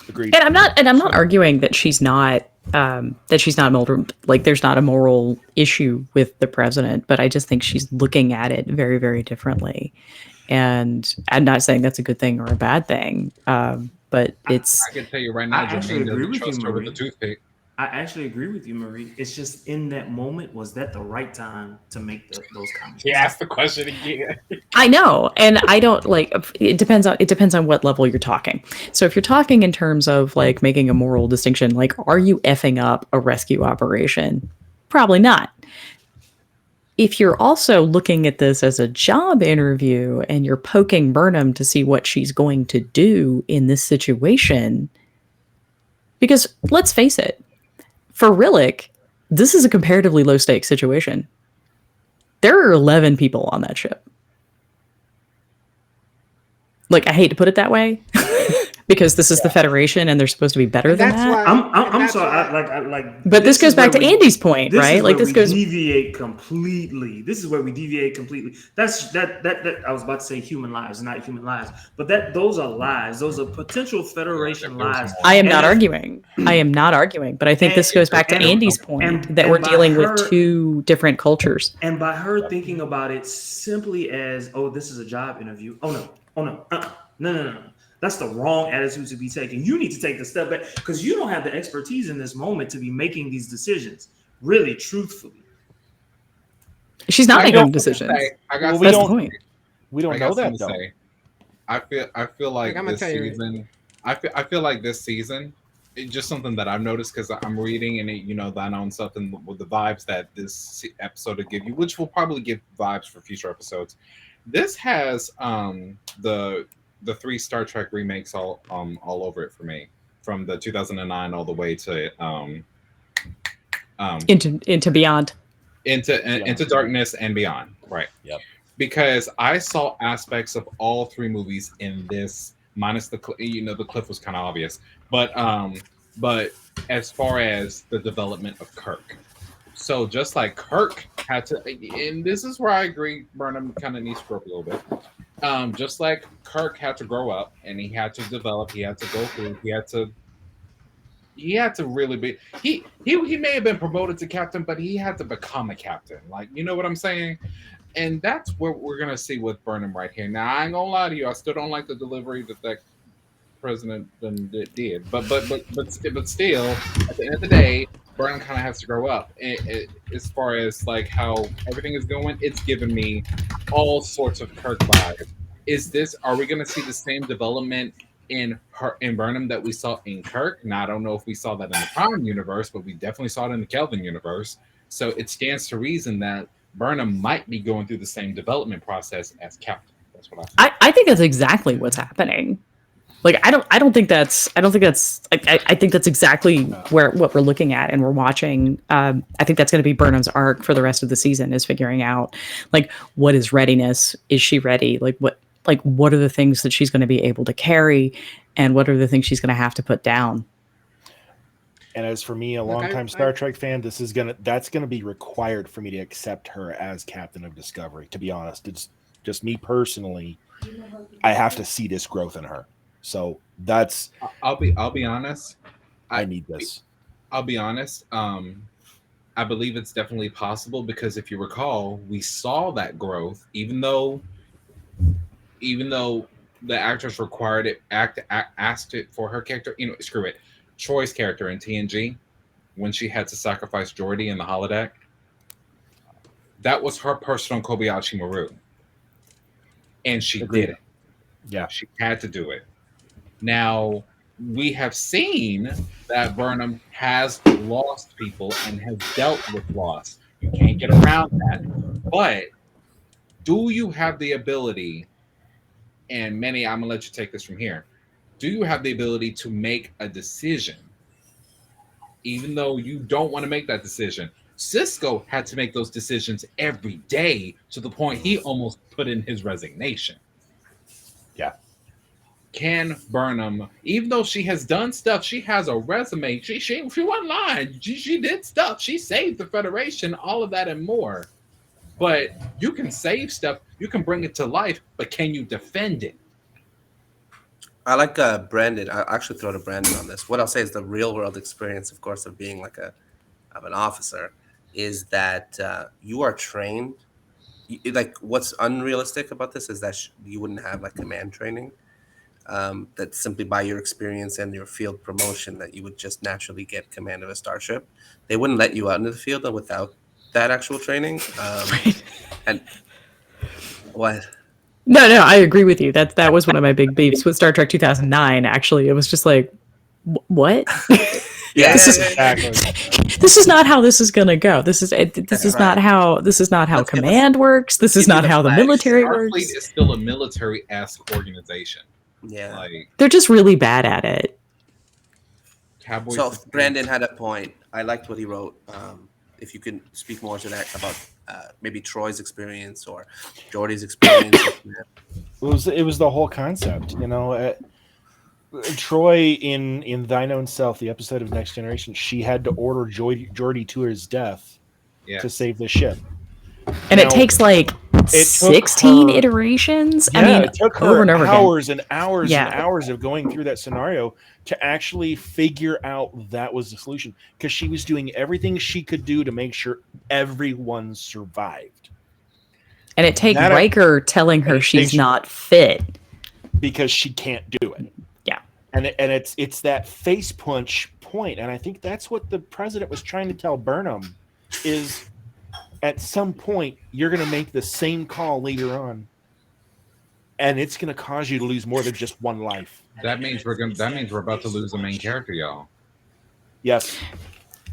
Agreed. And I'm not arguing that she's not moral, like there's not a moral issue with the president, but I just think she's looking at it very, very differently. And I'm not saying that's a good thing or a bad thing, but it's. I can tell you right now, I actually Jermaine agree doesn't with you, trust her with the Marie. toothpick. I actually agree with you, Marie. It's just in that moment, was that the right time to make those comments? He asked the question again. I know, and I don't like. It depends on what level you're talking. So if you're talking in terms of like making a moral distinction, like are you effing up a rescue operation? Probably not. If you're also looking at this as a job interview and you're poking Burnham to see what she's going to do in this situation, because let's face it, for Rillick, this is a comparatively low stakes situation. There are 11 people on that ship. Like, I hate to put it that way, because this is the Federation and they're supposed to be better than That's that. why. I'm sorry. But this goes back to Andy's point, This right? is Like where this we goes. deviate completely. This is where we deviate completely. That's that. I was about to say human lives, not human lives, but those are lives. Those are potential Federation lives. I am not And if- arguing. I am not arguing, but I think this goes back to and- Andy's point and- that and we're by dealing her- with two different cultures. And by her thinking about it simply as, "Oh, this is a job interview." Oh no, no. That's the wrong attitude to be taken. You need to take the step back because you don't have the expertise in this moment to be making these decisions. Really, truthfully. She's not I making got decisions. something to say. I got Well, something we That's the don't- point. We don't I know got that something though. to say. I feel like I'm gonna this tell you. season. I feel like this season just something that I've noticed because I'm reading and that own stuff and with the vibes that this episode will give you, which will probably give vibes for future episodes. This has the three Star Trek remakes all over it for me, from the 2009 all the way to um Into Beyond. into Darkness and Beyond, right? Yep. Because I saw aspects of all three movies in this, minus the the cliff was kind of obvious, but as far as the development of Kirk, so just like Kirk had to, and this is where I agree, Burnham kind of needs to grow up a little bit. Just like Kirk had to grow up and he had to develop, he had to go through, he had to really be he may have been promoted to captain, but he had to become a captain. Like, you know what I'm saying? And that's what we're gonna see with Burnham right here. Now, I ain't gonna lie to you, I still don't like the delivery that president did, but still, at the end of the day, Burnham kind of has to grow up. As far as like how everything is going, it's giving me all sorts of Kirk vibes. Are we gonna see the same development in Burnham that we saw in Kirk? Now, I don't know if we saw that in the Prime universe, but we definitely saw it in the Kelvin universe. So it stands to reason that Burnham might be going through the same development process as Captain. That's what I think. I think that's exactly what's happening. Like, I think that's I think that's exactly what we're looking at and we're watching. I think that's going to be Burnham's arc for the rest of the season, is figuring out, like, what is readiness? Is she ready? What are the things that she's going to be able to carry, and what are the things she's going to have to put down? And as for me, a longtime Star Trek fan, that's gonna be required for me to accept her as Captain of Discovery. To be honest, it's just me personally. I have to see this growth in her. So that's. I'll be honest. I need this. I'll be honest. I believe it's definitely possible because if you recall, we saw that growth, even though the actress required it, asked it for her character. Screw it. Troy's character in TNG, when she had to sacrifice Geordi in the holodeck, that was her personal Kobayashi Maru, and she did it. Yeah, she had to do it. Now, we have seen that Burnham has lost people and has dealt with loss. You can't get around that. But do you have the ability, and Manny, I'm going to let you take this from here. Do you have the ability to make a decision, even though you don't want to make that decision? Cisco had to make those decisions every day to the point he almost put in his resignation. Yeah. Can Burnham, even though she has done stuff, she has a resume. She wasn't lying. She did stuff. She saved the Federation, all of that and more. But you can save stuff. You can bring it to life, but can you defend it? I like Brandon. I actually throw to Brandon on this. What I'll say is the real world experience, of course, of being of an officer, is that you are trained. Like, what's unrealistic about this is that you wouldn't have like command training. That simply by your experience and your field promotion, that you would just naturally get command of a starship. They wouldn't let you out into the field without that actual training. And what? No, I agree with you. That was one of my big beefs with Star Trek 2009. Actually, it was just like, what? Yeah, this is not how this is going to go. This is not how command works. This is not how the military works. Starfleet is still a military-esque organization. Yeah, they're just really bad at it. So Brandon had a point. I liked what he wrote. If you can speak more to that about maybe Troy's experience or Geordi's experience. It was the whole concept, Troy in Thine Own Self, the episode of Next Generation, she had to order Geordi to his death to save the ship. And it takes like 16 iterations. Yeah, I mean, it took her over and over hours again. and hours and hours of going through that scenario to actually figure out that was the solution, because she was doing everything she could do to make sure everyone survived. And it takes Riker telling her she's not fit because she can't do it. Yeah. And it's that face punch point, and I think that's what the president was trying to tell Burnham is, at some point you're going to make the same call later on, and it's going to cause you to lose more than just one life. That means we're about to lose the main character, y'all. Yes.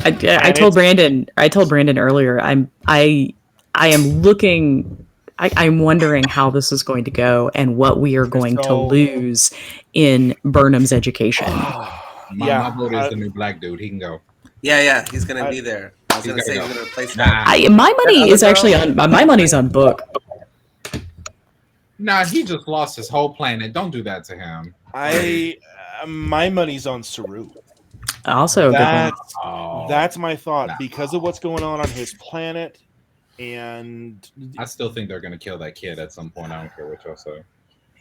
I told Brandon. I told Brandon earlier. I am looking. I'm wondering how this is going to go and what we are going to lose in Burnham's education. My vote is the new black dude. He can go. Yeah, he's gonna be there. I was gonna say he's gonna replace that. My money is actually on my money's on Book. Nah, he just lost his whole planet. Don't do that to him. My money's on Saru. Also, that's my thought because of what's going on his planet, and I still think they're gonna kill that kid at some point. I don't care what y'all say.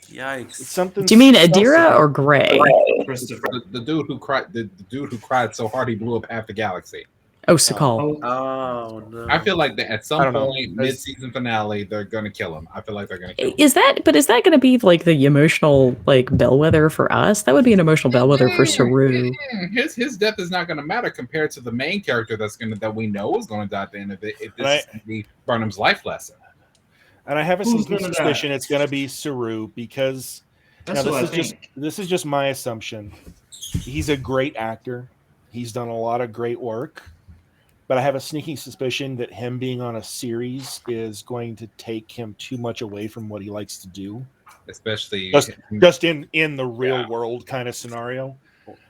Yikes! Something. Do you mean Adira or Gray? The dude who cried. The dude who cried so hard he blew up half the galaxy. Oh, Sakal. Oh no! I feel like that at some point, mid-season finale, they're gonna kill him. I feel like they're gonna kill him. Is that going to be like the emotional bellwether for us? That would be an emotional bellwether for Saru. His death is not gonna matter compared to the main character that we know is gonna die at the end of it. If this is gonna be Burnham's life lesson. And I have a sneaking suspicion it's gonna be Saru because this is just my assumption. He's a great actor. He's done a lot of great work. But I have a sneaking suspicion that him being on a series is going to take him too much away from what he likes to do, especially just in the real world kind of scenario.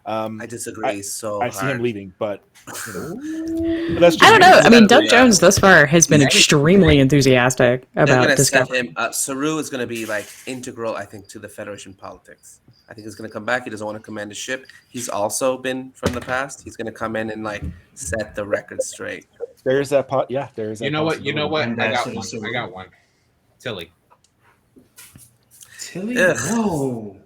I disagree. I see him leaving, but that's just I don't know. I mean, Doug Jones thus far has been extremely enthusiastic about Discovery. Saru is going to be like integral, I think, to the Federation politics. I think he's going to come back. He doesn't want to command a ship. He's also been from the past. He's going to come in and like set the record straight. There's that pot. Yeah, there's. You know what? I got one. Tilly. No.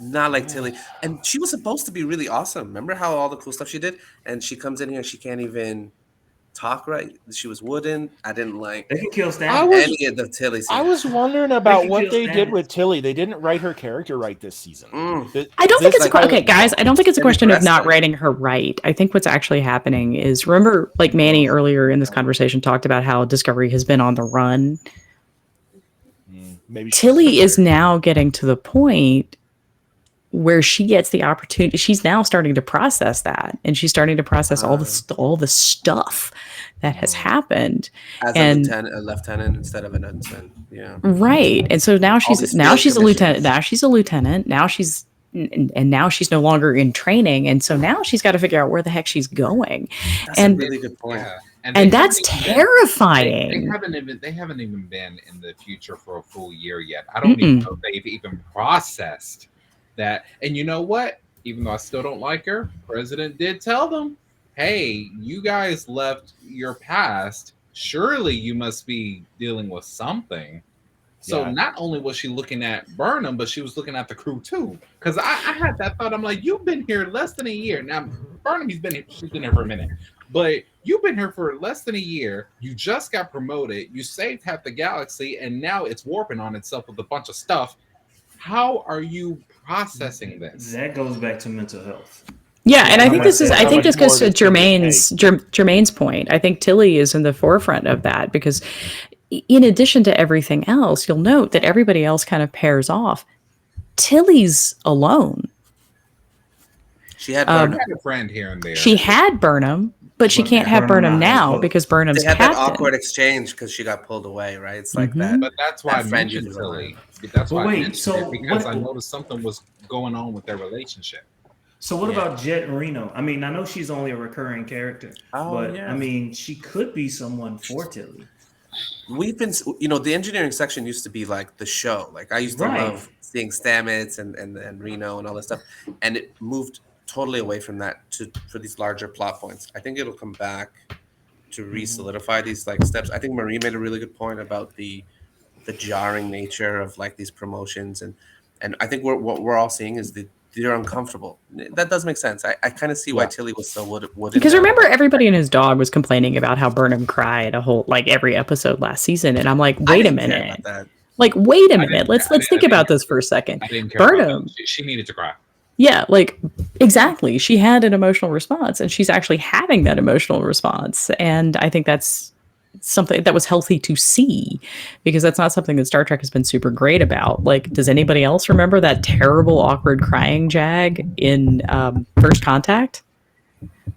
Not like Tilly. And she was supposed to be really awesome. Remember how all the cool stuff she did? And she comes in here and she can't even talk right. She was wooden. I didn't like. They can kill Stanley. Any of the Tilly scenes. I was wondering about what they did with Tilly. They didn't write her character right this season. I don't think it's okay, guys. I don't think it's a question of not writing her right. I think what's actually happening is, remember, like Manny earlier in this conversation talked about how Discovery has been on the run. Maybe Tilly is now getting to the point where she gets the opportunity. She's now starting to process that, and she's starting to process all the stuff that has happened. As a lieutenant instead of an ensign. Yeah. Right. And so now she's a lieutenant. Now she's a lieutenant. Now she's no longer in training, and so now she's got to figure out where the heck she's going. That's a really good point. Yeah. And that's terrifying. They haven't even been in the future for a full year yet. I don't even know if they've even processed that. And you know what? Even though I still don't like her, President did tell them, hey, you guys left your past. Surely you must be dealing with something. So not only was she looking at Burnham, but she was looking at the crew too. Because I had that thought. I'm like, you've been here less than a year. Now, Burnham, she's been here for a minute. But you've been here for less than a year. You just got promoted. You saved half the galaxy, and now it's warping on itself with a bunch of stuff. How are you processing this? That goes back to mental health. Yeah, and I think this goes to Jermaine's point. I think Tilly is in the forefront of that because, in addition to everything else, you'll note that everybody else kind of pairs off. Tilly's alone. She had a friend here and there. She had Burnham. But she can't have Burnham now because Burnham's captain. They had that awkward exchange because she got pulled away, right? It's like that. But that's why I mentioned Tilly. That's why I mentioned it, because I noticed something was going on with their relationship. So what about Jet Reno? I mean, I know she's only a recurring character, but I mean, she could be someone for Tilly. We've been, the engineering section used to be like the show. Like I used to love seeing Stamets and Reno and all this stuff, and it moved totally away from that for these larger plot points. I think it'll come back to re-solidify these like steps. I think Marie made a really good point about the jarring nature of like these promotions, and I think what we're all seeing is that they're uncomfortable. That does make sense. I kind of see why Tilly was so wooden. Because remember, everybody and his dog was complaining about how Burnham cried every episode last season, and I'm like, wait a minute. Like, wait a minute. Let's think about this for a second. Burnham, she needed to cry. Yeah, exactly. She had an emotional response, and she's actually having that emotional response. And I think that's something that was healthy to see, because that's not something that Star Trek has been super great about. Like, does anybody else remember that terrible, awkward crying Jag in First Contact?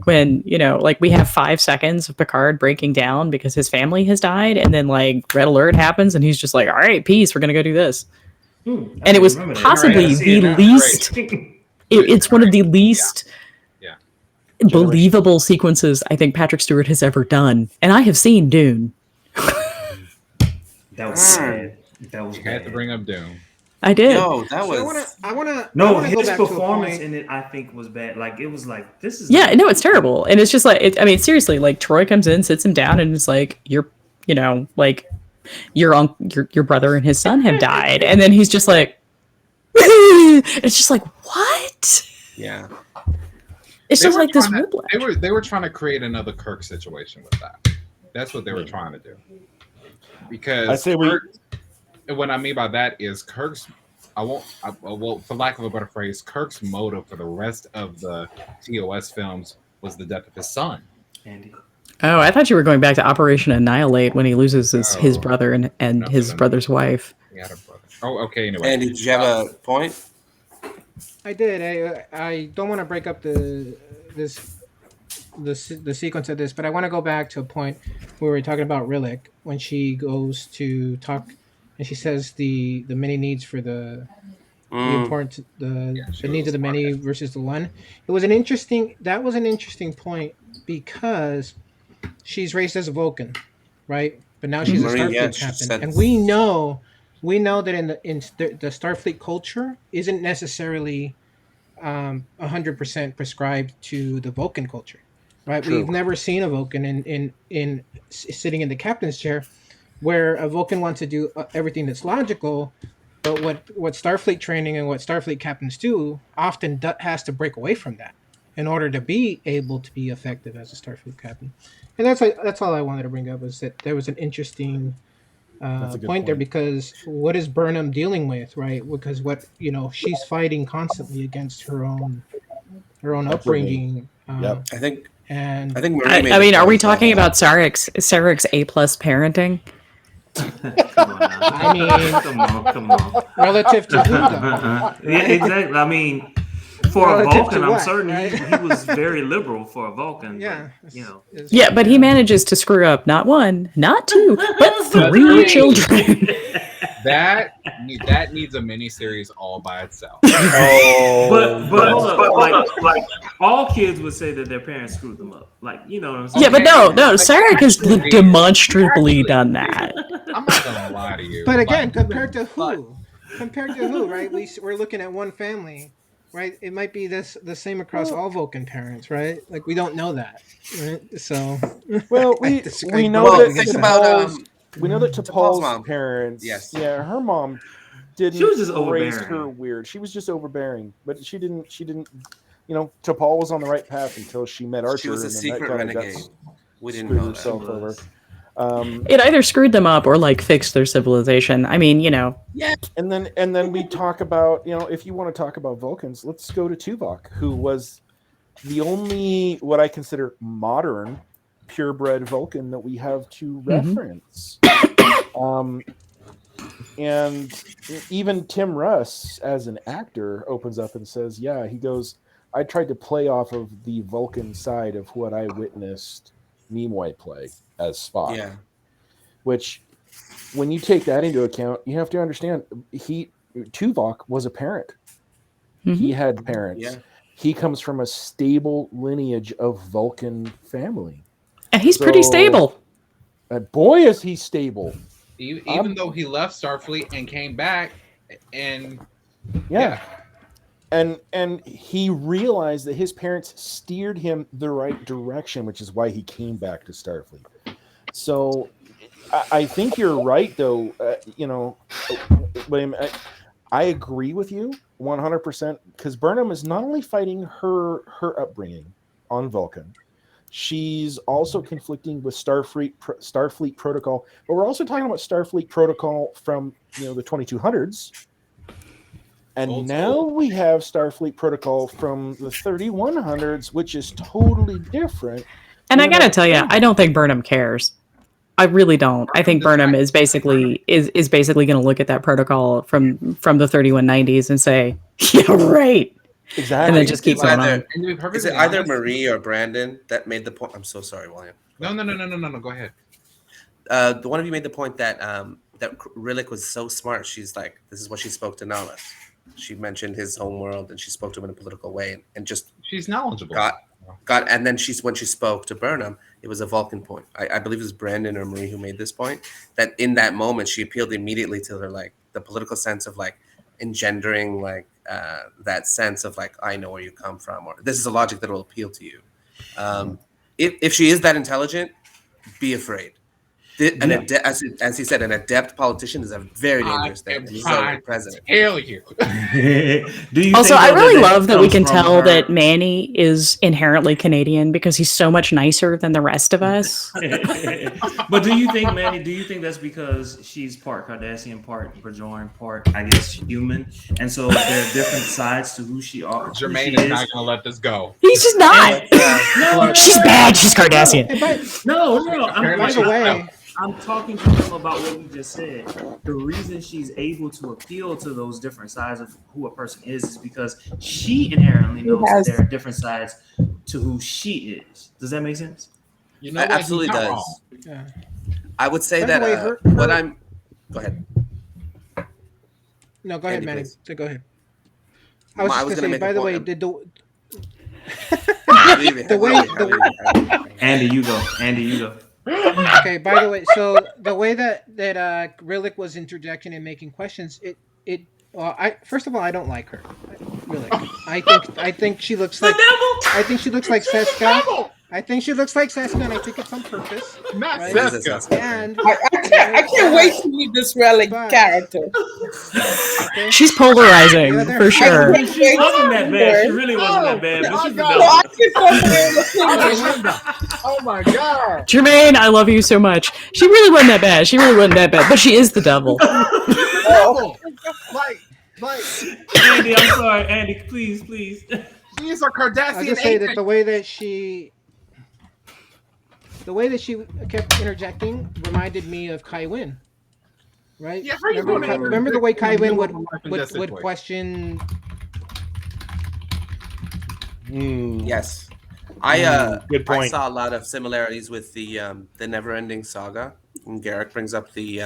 when, like we have 5 seconds of Picard breaking down because his family has died, and then like red alert happens and he's just like, all right, peace, we're gonna go do this. And it was possibly the least it's one of the least believable sequences I think Patrick Stewart has ever done, and I have seen Dune. That was sad. That was You had to bring up Doom. I did. Yo, that was. I wanna no. go His back to a performance point. in it, I think, was bad. Like it was like this is. Yeah, no, it's terrible, and it's just like I mean, seriously, like Troy comes in, sits him down, and it's like like your brother and his son have died, and then he's just like, it's just like what? Yeah. It's They just were like this trying to- whiplash. They were trying to create another Kirk situation with that. That's what they were trying to do. Because I say and what I mean by that is Kirk's. Well, for lack of a better phrase, Kirk's motive for the rest of the TOS films was the death of his son. Andy. Oh, I thought you were going back to Operation Annihilate when he loses his No. brother and his brother's wife. He had a brother. Oh, okay. Anyway, Andy, did you have a point? I did. I don't want to break up the sequence of this, but I want to go back to a point where we were talking about Rillick when she goes to talk, and she says the many needs for the important the needs of the many versus the one. That was an interesting point because she's raised as a Vulcan, right? But now she's a Starfleet captain, and we know that in the Starfleet culture isn't necessarily 100% prescribed to the Vulcan culture, right? True. We've never seen a Vulcan in sitting in the captain's chair, where a Vulcan wants to do everything that's logical, but what Starfleet training and what Starfleet captains do often has to break away from that in order to be able to be effective as a Starfleet captain. And that's all I wanted to bring up, was that there was an interesting point there, because what is Burnham dealing with, right? Because she's fighting constantly against her own upbringing. Yep. I think Marie I mean, are we talking about Sarek's A+ parenting? Come on now. I mean, come on. relative to who, though? Yeah, exactly. I mean, for a Relative Vulcan, to I'm what, certain right? he was very liberal for a Vulcan. Yeah, But, Yeah, but he manages to screw up not 1, not 2, but 3 children. that needs a miniseries all by itself. Oh, but hold up, like all kids would say that their parents screwed them up. Like, you know what I'm saying? Yeah, but no, Sarek has demonstrably done that. I'm not gonna lie to you. But again, compared to who? Right? We're looking at one family, right? It might be the same across all Vulcan parents, right? Like, we don't know that, right? So, well, we know Well, that think about we know that T'Pol's T'Pol's mom. parents. Yes. Yeah, her mom didn't She was just raise overbearing. her weird. She was just overbearing, but she didn't. T'Pol was on the right path until she met Archer. She was a and then secret that kinda got renegade. We didn't screwed know that. herself over. It either screwed them up or like fixed their civilization. I mean, And then we talk about, if you want to talk about Vulcans, let's go to Tuvok, who was the only what I consider modern purebred Vulcan that we have to reference. And even Tim Russ, as an actor, opens up and says, yeah, he goes, I tried to play off of the Vulcan side of what I witnessed Nimoy play as Spock. Yeah. Which, when you take that into account, you have to understand, Tuvok was a parent. Mhm. He had parents. Yeah. He comes from a stable lineage of Vulcan family. and he's pretty So- stable. And boy, is he stable. Even though he left Starfleet and came back, and Yeah. And he realized that his parents steered him the right direction, which is why he came back to Starfleet. So I think you're right, though. William, I agree with you 100%, because Burnham is not only fighting her upbringing on Vulcan, she's also conflicting with Starfleet protocol. But we're also talking about Starfleet protocol from the 2200s. And now we have Starfleet protocol from the 3100s, which is totally different. And I gotta tell you, I don't think Burnham cares. I really don't. I think Burnham is basically going to look at that protocol from the 3190s and say, "Yeah, right." Exactly. And then just keep It's going either, on. And to be is perfectly it either honest, Marie or Brandon that made the point? I'm so sorry, William. no. Go ahead. The one of you made the point that that Rillick was so smart. She's like, this is what she spoke to Nala. She mentioned his home world, and she spoke to him in a political way, and just She's knowledgeable. got. And then when she spoke to Burnham, it was a Vulcan point. I believe it was Brandon or Marie who made this point. That in that moment, she appealed immediately to her like the political sense of like engendering like that sense of like I know where you come from, or this is a logic that will appeal to you. If she is that intelligent, be afraid. Yeah. As he said, an adept politician is a very I dangerous thing. am And he's already trying the president. to tell you. Do you Also, think, I though, really that love that we comes can from tell her- that Manny is inherently Canadian because he's so much nicer than the rest of us. But do you think, Manny? Do you think that's because she's part Cardassian, part Bajoran, part I guess human, and so there are different sides to who she are? Who Jermaine she is not going to let this go. He's just not. No, She's bad. She's Cardassian. Hey, no. by the way, I'm talking to him about what we just said. The reason she's able to appeal to those different sides of who a person is because she inherently knows that there are different sides to who she is. Does that make sense? You know It what? absolutely He's not does. wrong. yeah. I would say By the that way, her- what her- I'm. Go ahead. No, go ahead, Andy, Manny. please. So go ahead. I was I just was gonna gonna say. make a By the way, point. did the Leave it. The way- Leave it, the- leave it. Andy, you go. Andy, you go. okay? By the way, so the way that Rillick was interjecting and making questions, it. Well, I first of all, I don't like her. Really, I think she looks like I think she looks like Seska. I think she looks like Seska, and I think it's on purpose. Not Right. It is a Seska. Seska. And I can't wait to meet this relic But- character. okay, She's polarizing The other- for sure. She wasn't that bad. She really wasn't that bad. But she's the Oh, So devil. I can form my own opinion. Oh my god. Jermaine, I love you so much. She really wasn't that bad. She really wasn't that bad. But she is the devil. Devil. Like Andy, I'm sorry. Andy, please. she's a Cardassian I'll just say that agent. the way that she kept interjecting reminded me of Kai Wynn. Right? Yeah, how you gonna Remember the way Kai Wynn would Life and Death situation. question. Yes. I Good I point. saw a lot of similarities with the Never-Ending Saga. And Garrick brings up the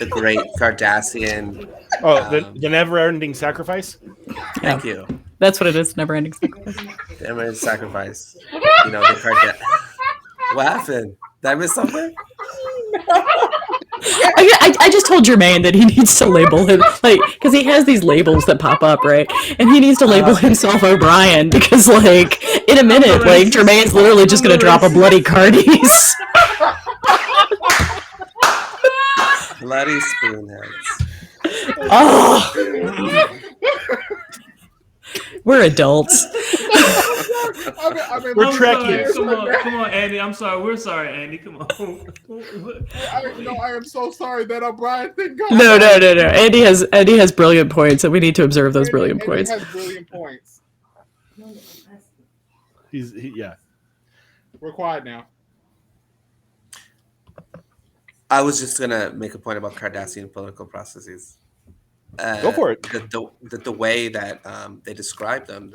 great Cardassian. Oh, the never-ending sacrifice. Thank you. That's what it is. Never ending sacrifice. Never-Ending Sacrifice. You know the Cardassian. What happened? Did I miss something? I just told Jermaine that he needs to label him like because he has these labels that pop up, right? And he needs to label himself O'Brien because like in a minute, like Jermaine's literally just gonna drop a bloody Cardies. Bloody spoonheads. Oh, we're adults. We're I'm Trekkies. sorry. Come on, Andy. I'm sorry. We're sorry, Andy. Come on. I am so sorry that O'Brien thing got. No. Andy has brilliant points, and we need to observe those brilliant points. Has brilliant points. Yeah. We're quiet now. I was just gonna make a point about Cardassian political processes. Go for it. The way that they describe them,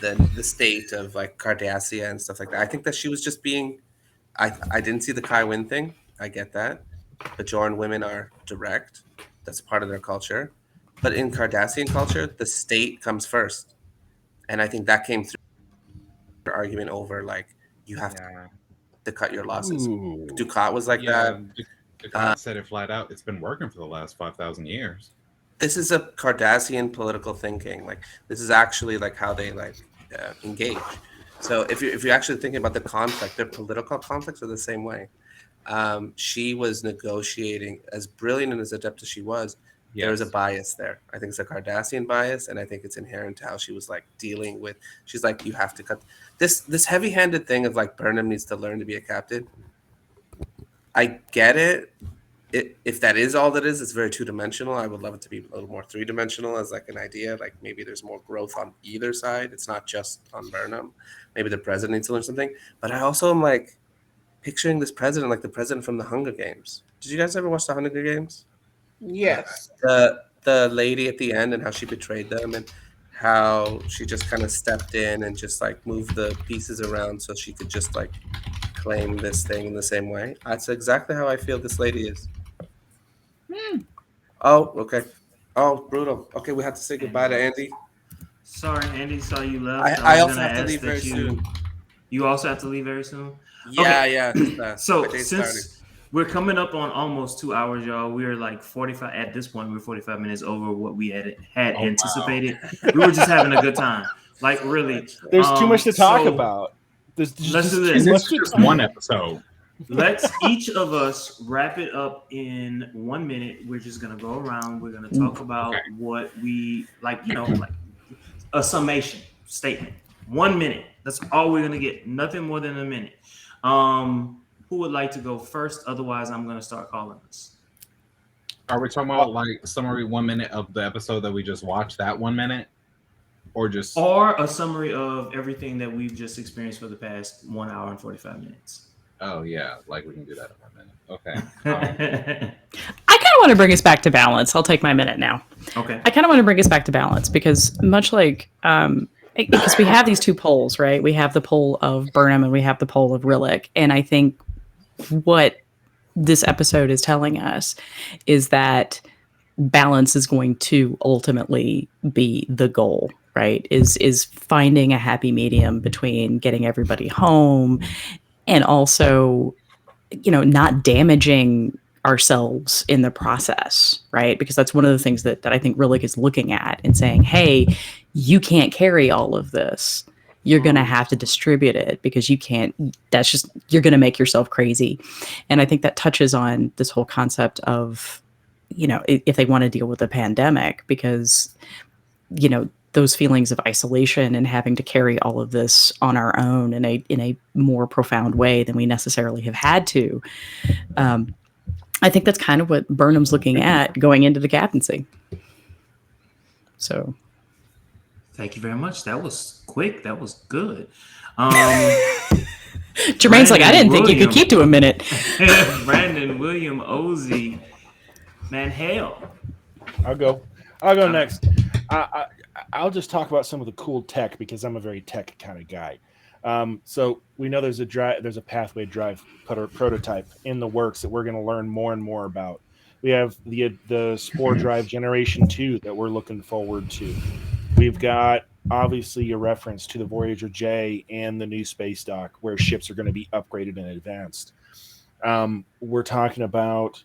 the state of like Cardassia and stuff like that. I think that she was just being. I didn't see the Kai Wynn thing. I get that. Bajoran women are direct. That's part of their culture. But in Cardassian culture, the state comes first, and I think that came through the argument over like you have to cut your losses. Ooh. Ducat was like that. Ducat said it flat out. It's been working for the last 5,000 years. This is a Cardassian political thinking. Like this is actually like how they like engage. So if you're actually thinking about the conflict, their political conflicts are the same way. She was negotiating as brilliant and as adept as she was. Yes. There was a bias there. I think it's a Cardassian bias, and I think it's inherent to how she was like dealing with. She's like, you have to cut this heavy-handed thing of like Burnham needs to learn to be a captain. I get it. If that is all that is, it's very two-dimensional. I would love it to be a little more three-dimensional as like an idea. Like maybe there's more growth on either side. It's not just on Burnham. Maybe the president needs to learn something. But I also am like picturing this president like the president from the Hunger Games. Did you guys ever watch the Hunger Games? Yes. The lady at the end and how she betrayed them and how she just kind of stepped in and just like moved the pieces around so she could just like claim this thing in the same way. That's exactly how I feel this lady is. Oh, okay. Oh, brutal. Okay, we have to say goodbye to Andy. Sorry, Andy, saw you I, left. I I was also gonna have to ask leave very that soon. you also have to leave very soon. Yeah, Okay, yeah. My so day's starting. since we're coming up on almost 2 hours, y'all, we're like 45 at this point. We're 45 minutes over what we had Oh wow. anticipated. We were just having a good time, like really. There's too much to talk So about. There's let's do just too And this. this much is to just talk one about. episode. Let's each of us wrap it up in 1 minute. We're just gonna go around. We're gonna talk Okay. about what we like, like a summation statement. 1 minute. That's all we're gonna get. Nothing more than a minute. Who would like to go first? Otherwise, I'm gonna start calling us. Are we talking about like summary 1 minute of the episode that we just watched? That 1 minute, or just Or a summary of everything that we've just experienced for the past 1 hour and 45 minutes. oh yeah, like we can do that in 1 minute. Okay. I kind of want to bring us back to balance. I'll take my minute now. Okay. I kind of want to bring us back to balance because much like because we have these two poles, right? We have the pole of Burnham and we have the pole of Rillick, and I think what this episode is telling us is that balance is going to ultimately be the goal, right? Is finding a happy medium between getting everybody home and also not damaging ourselves in the process, right? Because that's one of the things that I think Rillick is looking at and saying, hey, you can't carry all of this. You're going to have to distribute it because you can't, that's just, you're going to make yourself crazy. And I think that touches on this whole concept of, if they want to deal with a pandemic, because, those feelings of isolation and having to carry all of this on our own in a more profound way than we necessarily have had to. I think that's kind of what Burnham's looking at going into the captaincy. So, Thank you very much. That was quick. That was good. Jermaine's like, I didn't think you could keep to a minute. Brandon William Ozzy, man, hell. I'll go next. I'll just talk about some of the cool tech because I'm a very tech kind of guy. So we know there's a pathway drive prototype in the works that we're going to learn more and more about. We have the Spore Drive Generation 2 that we're looking forward to. We've got obviously a reference to the Voyager J and the new space dock where ships are going to be upgraded and advanced. We're talking about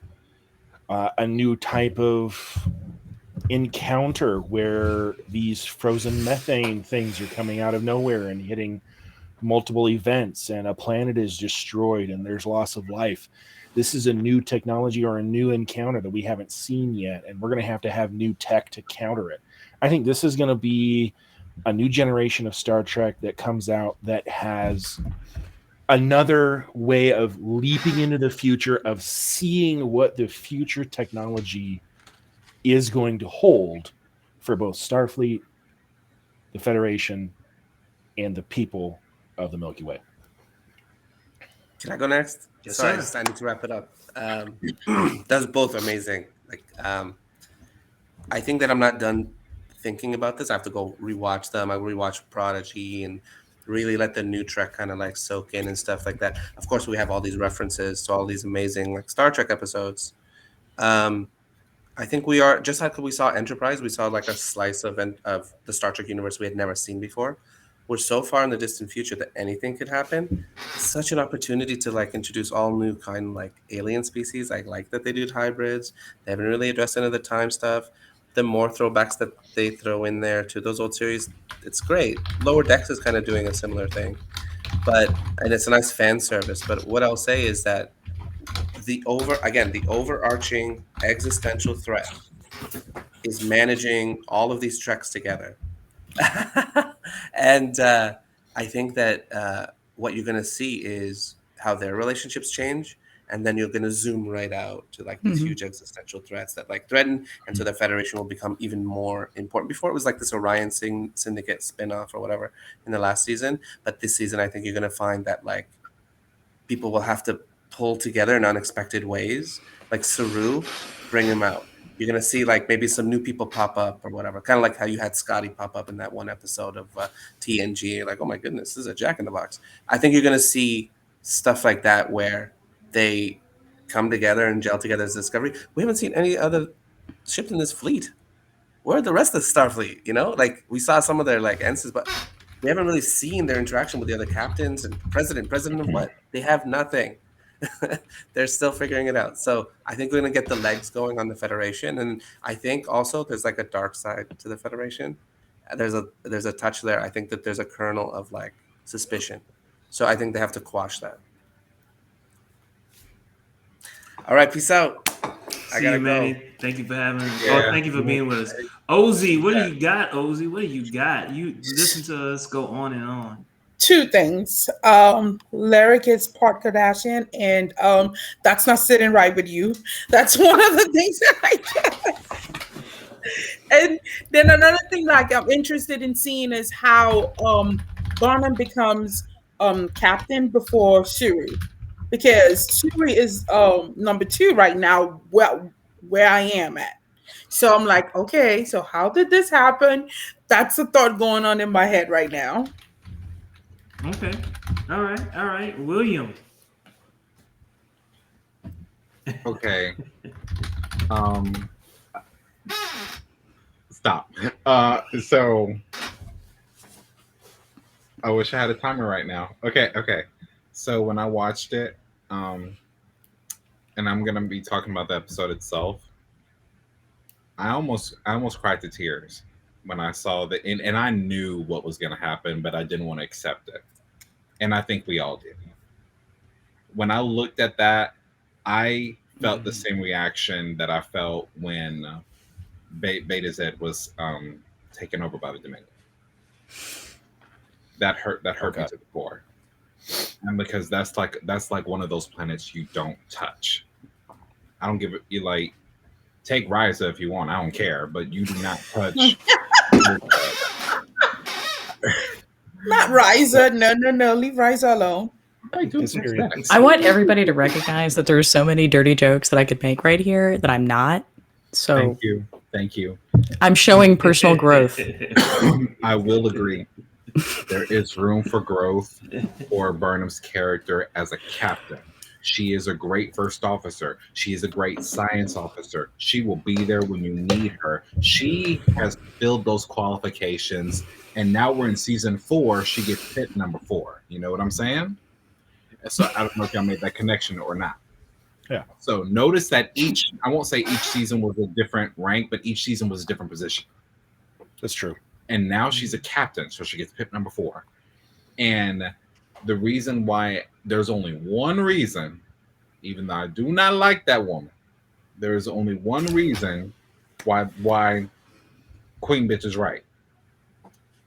a new type of encounter where these frozen methane things are coming out of nowhere and hitting multiple events, and a planet is destroyed and there's loss of life. This is a new technology or a new encounter that we haven't seen yet, and we're going to have new tech to counter it. I think this is going to be a new generation of Star Trek that comes out that has another way of leaping into the future, of seeing what the future technology is going to hold for both Starfleet, the Federation, and the people of the Milky Way. Can I go next? Yes, Sorry, sir. I need to wrap it up. That's both amazing. I think that I'm not done thinking about this. I have to go rewatch them. I rewatch Prodigy and really let the new Trek kind of like soak in and stuff like that. Of course, we have all these references to all these amazing like Star Trek episodes. I think we are just like we saw Enterprise. We saw like a slice of the Star Trek universe we had never seen before. We're so far in the distant future that anything could happen. It's such an opportunity to like introduce all new kind of like alien species. I like that they did hybrids. They haven't really addressed any of the time stuff. The more throwbacks that they throw in there to those old series, it's great. Lower Decks is kind of doing a similar thing, and it's a nice fan service. But what I'll say is that the overarching existential threat is managing all of these treks together. And I think that what you're going to see is how their relationships change, and then you're going to zoom right out to like these huge existential threats that like threaten, and so the Federation will become even more important. Before it was like this Orion Syndicate spinoff or whatever in the last season, but this season I think you're going to find that like people will have to pull together in unexpected ways. Like Saru, bring him out. You're gonna see like maybe some new people pop up or whatever, kind of like how you had Scotty pop up in that one episode of TNG. Like, oh my goodness, this is a Jack in the Box. I think you're gonna see stuff like that where they come together and gel together as Discovery. We haven't seen any other ships in this fleet. Where are the rest of Starfleet? You know, like we saw some of their like ensigns, but we haven't really seen their interaction with the other captains and president. President of what? They have nothing. They're still figuring it out. So I think we're gonna get the legs going on the Federation, and I think also there's like a dark side to the Federation. There's a touch there. I think that there's a kernel of like suspicion. So I think they have to quash that. All right, peace out. I See gotta you, go. Manny. Thank you for having us. Yeah. Oh, thank you for being with us. Ozzy, what do you got, Ozzy? What do you got? You listen to us go on and on. Two things. Lyric is part Kardashian, and that's not sitting right with you. That's one of the things that I get. And then another thing like I'm interested in seeing is how Burnham becomes captain before Shuri. Because Shuri is number 2 right now, where I am at. So I'm like, okay, so how did this happen? That's a thought going on in my head right now. Okay. All right. William. Okay. Stop. So I wish I had a timer right now. Okay. So when I watched it, and I'm gonna be talking about the episode itself, I almost cried to tears when I saw the and I knew what was gonna happen, but I didn't want to accept it. And I think we all did. When I looked at that, I felt the same reaction that I felt when Beta Z was taken over by the Dominion. That hurt me to the core. And because that's like one of those planets you don't touch. I don't give it. You like take Ryza if you want. I don't care, but you do not touch. Not Ryza. No. Leave Ryza alone. I want everybody to recognize that there's so many dirty jokes that I could make right here that I'm not. So Thank you. I'm showing personal growth. I will agree. There is room for growth for Burnham's character as a captain. She is a great first officer. She is a great science officer. She will be there when you need her. She has filled those qualifications, and now we're in season 4. She gets picked number 4. You know what I'm saying? So I don't know if y'all made that connection or not. Yeah. So notice that I won't say each season was a different rank, but each season was a different position. That's true. And now she's a captain, so she gets picked number 4. And the reason why there's only one reason, even though I do not like that woman, there's only one reason why Queen Bitch is right.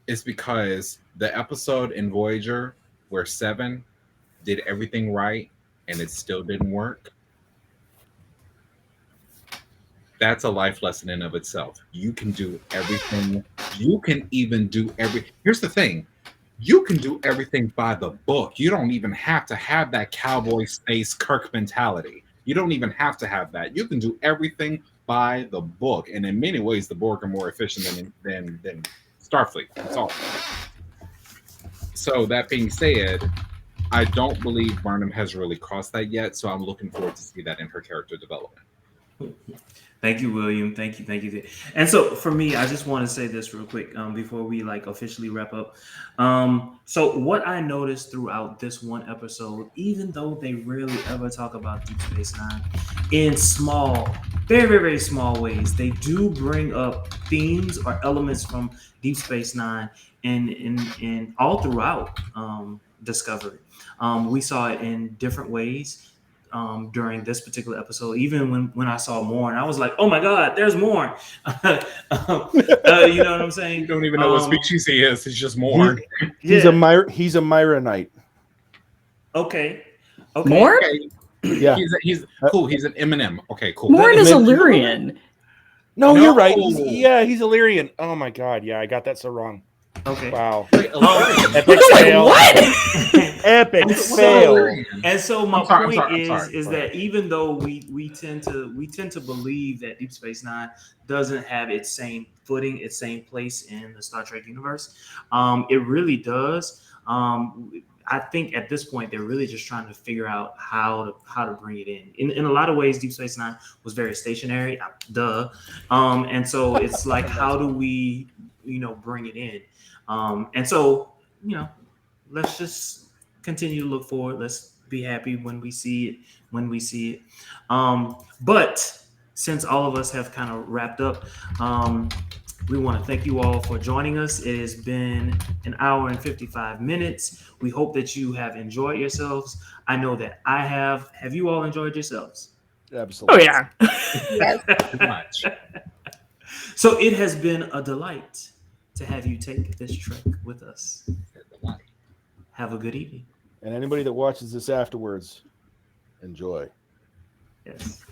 It's because the episode in Voyager where 7 did everything right and it still didn't work. That's a life lesson in of itself. You can do everything. You can even do Here's the thing. You can do everything by the book. You don't even have to have that cowboy space Kirk mentality. You don't even have to have that. You can do everything by the book. And in many ways, the Borg are more efficient than Starfleet. That's all. So that being said, I don't believe Burnham has really crossed that yet. So I'm looking forward to see that in her character development. Thank you, William. Thank you. And so for me, I just want to say this real quick before we like officially wrap up. So what I noticed throughout this one episode, even though they rarely ever talk about Deep Space Nine, in small, very, very, very small ways, they do bring up themes or elements from Deep Space Nine and all throughout Discovery. We saw it in different ways. During this particular episode, even when I saw Morn, I was like, "Oh my God, there's Morn!" You know what I'm saying? You don't even know what species he is. He's just Morn. He's a Myronite. Okay. Morn? Okay. Yeah, he's cool. He's an M&M. Okay, cool. Morn is Illyrian. No, you're right. He's Illyrian. Oh my God, yeah, I got that so wrong. Okay. Wow. Wait, Illyrian. Epic Like, fail. what? Epic What's fail. Illyrian? And so my I'm sorry, I'm point sorry, I'm is sorry. is Go that ahead. even though we tend to believe that Deep Space Nine doesn't have its same footing, its same place in the Star Trek universe, it really does. I think at this point they're really just trying to figure out how to bring it in. In a lot of ways, Deep Space Nine was very stationary, duh. And so it's like, how do we bring it in? And so let's just continue to look forward. Let's be happy when we see it. When we see it, but since all of us have kind of wrapped up, we want to thank you all for joining us. It has been an hour and 55 minutes. We hope that you have enjoyed yourselves. I know that I have. Have you all enjoyed yourselves? Oh Absolutely. yeah. Yes. Too much. So it has been a delight to have you take this trek with us. Have a good evening. And anybody that watches this afterwards, enjoy. Yes.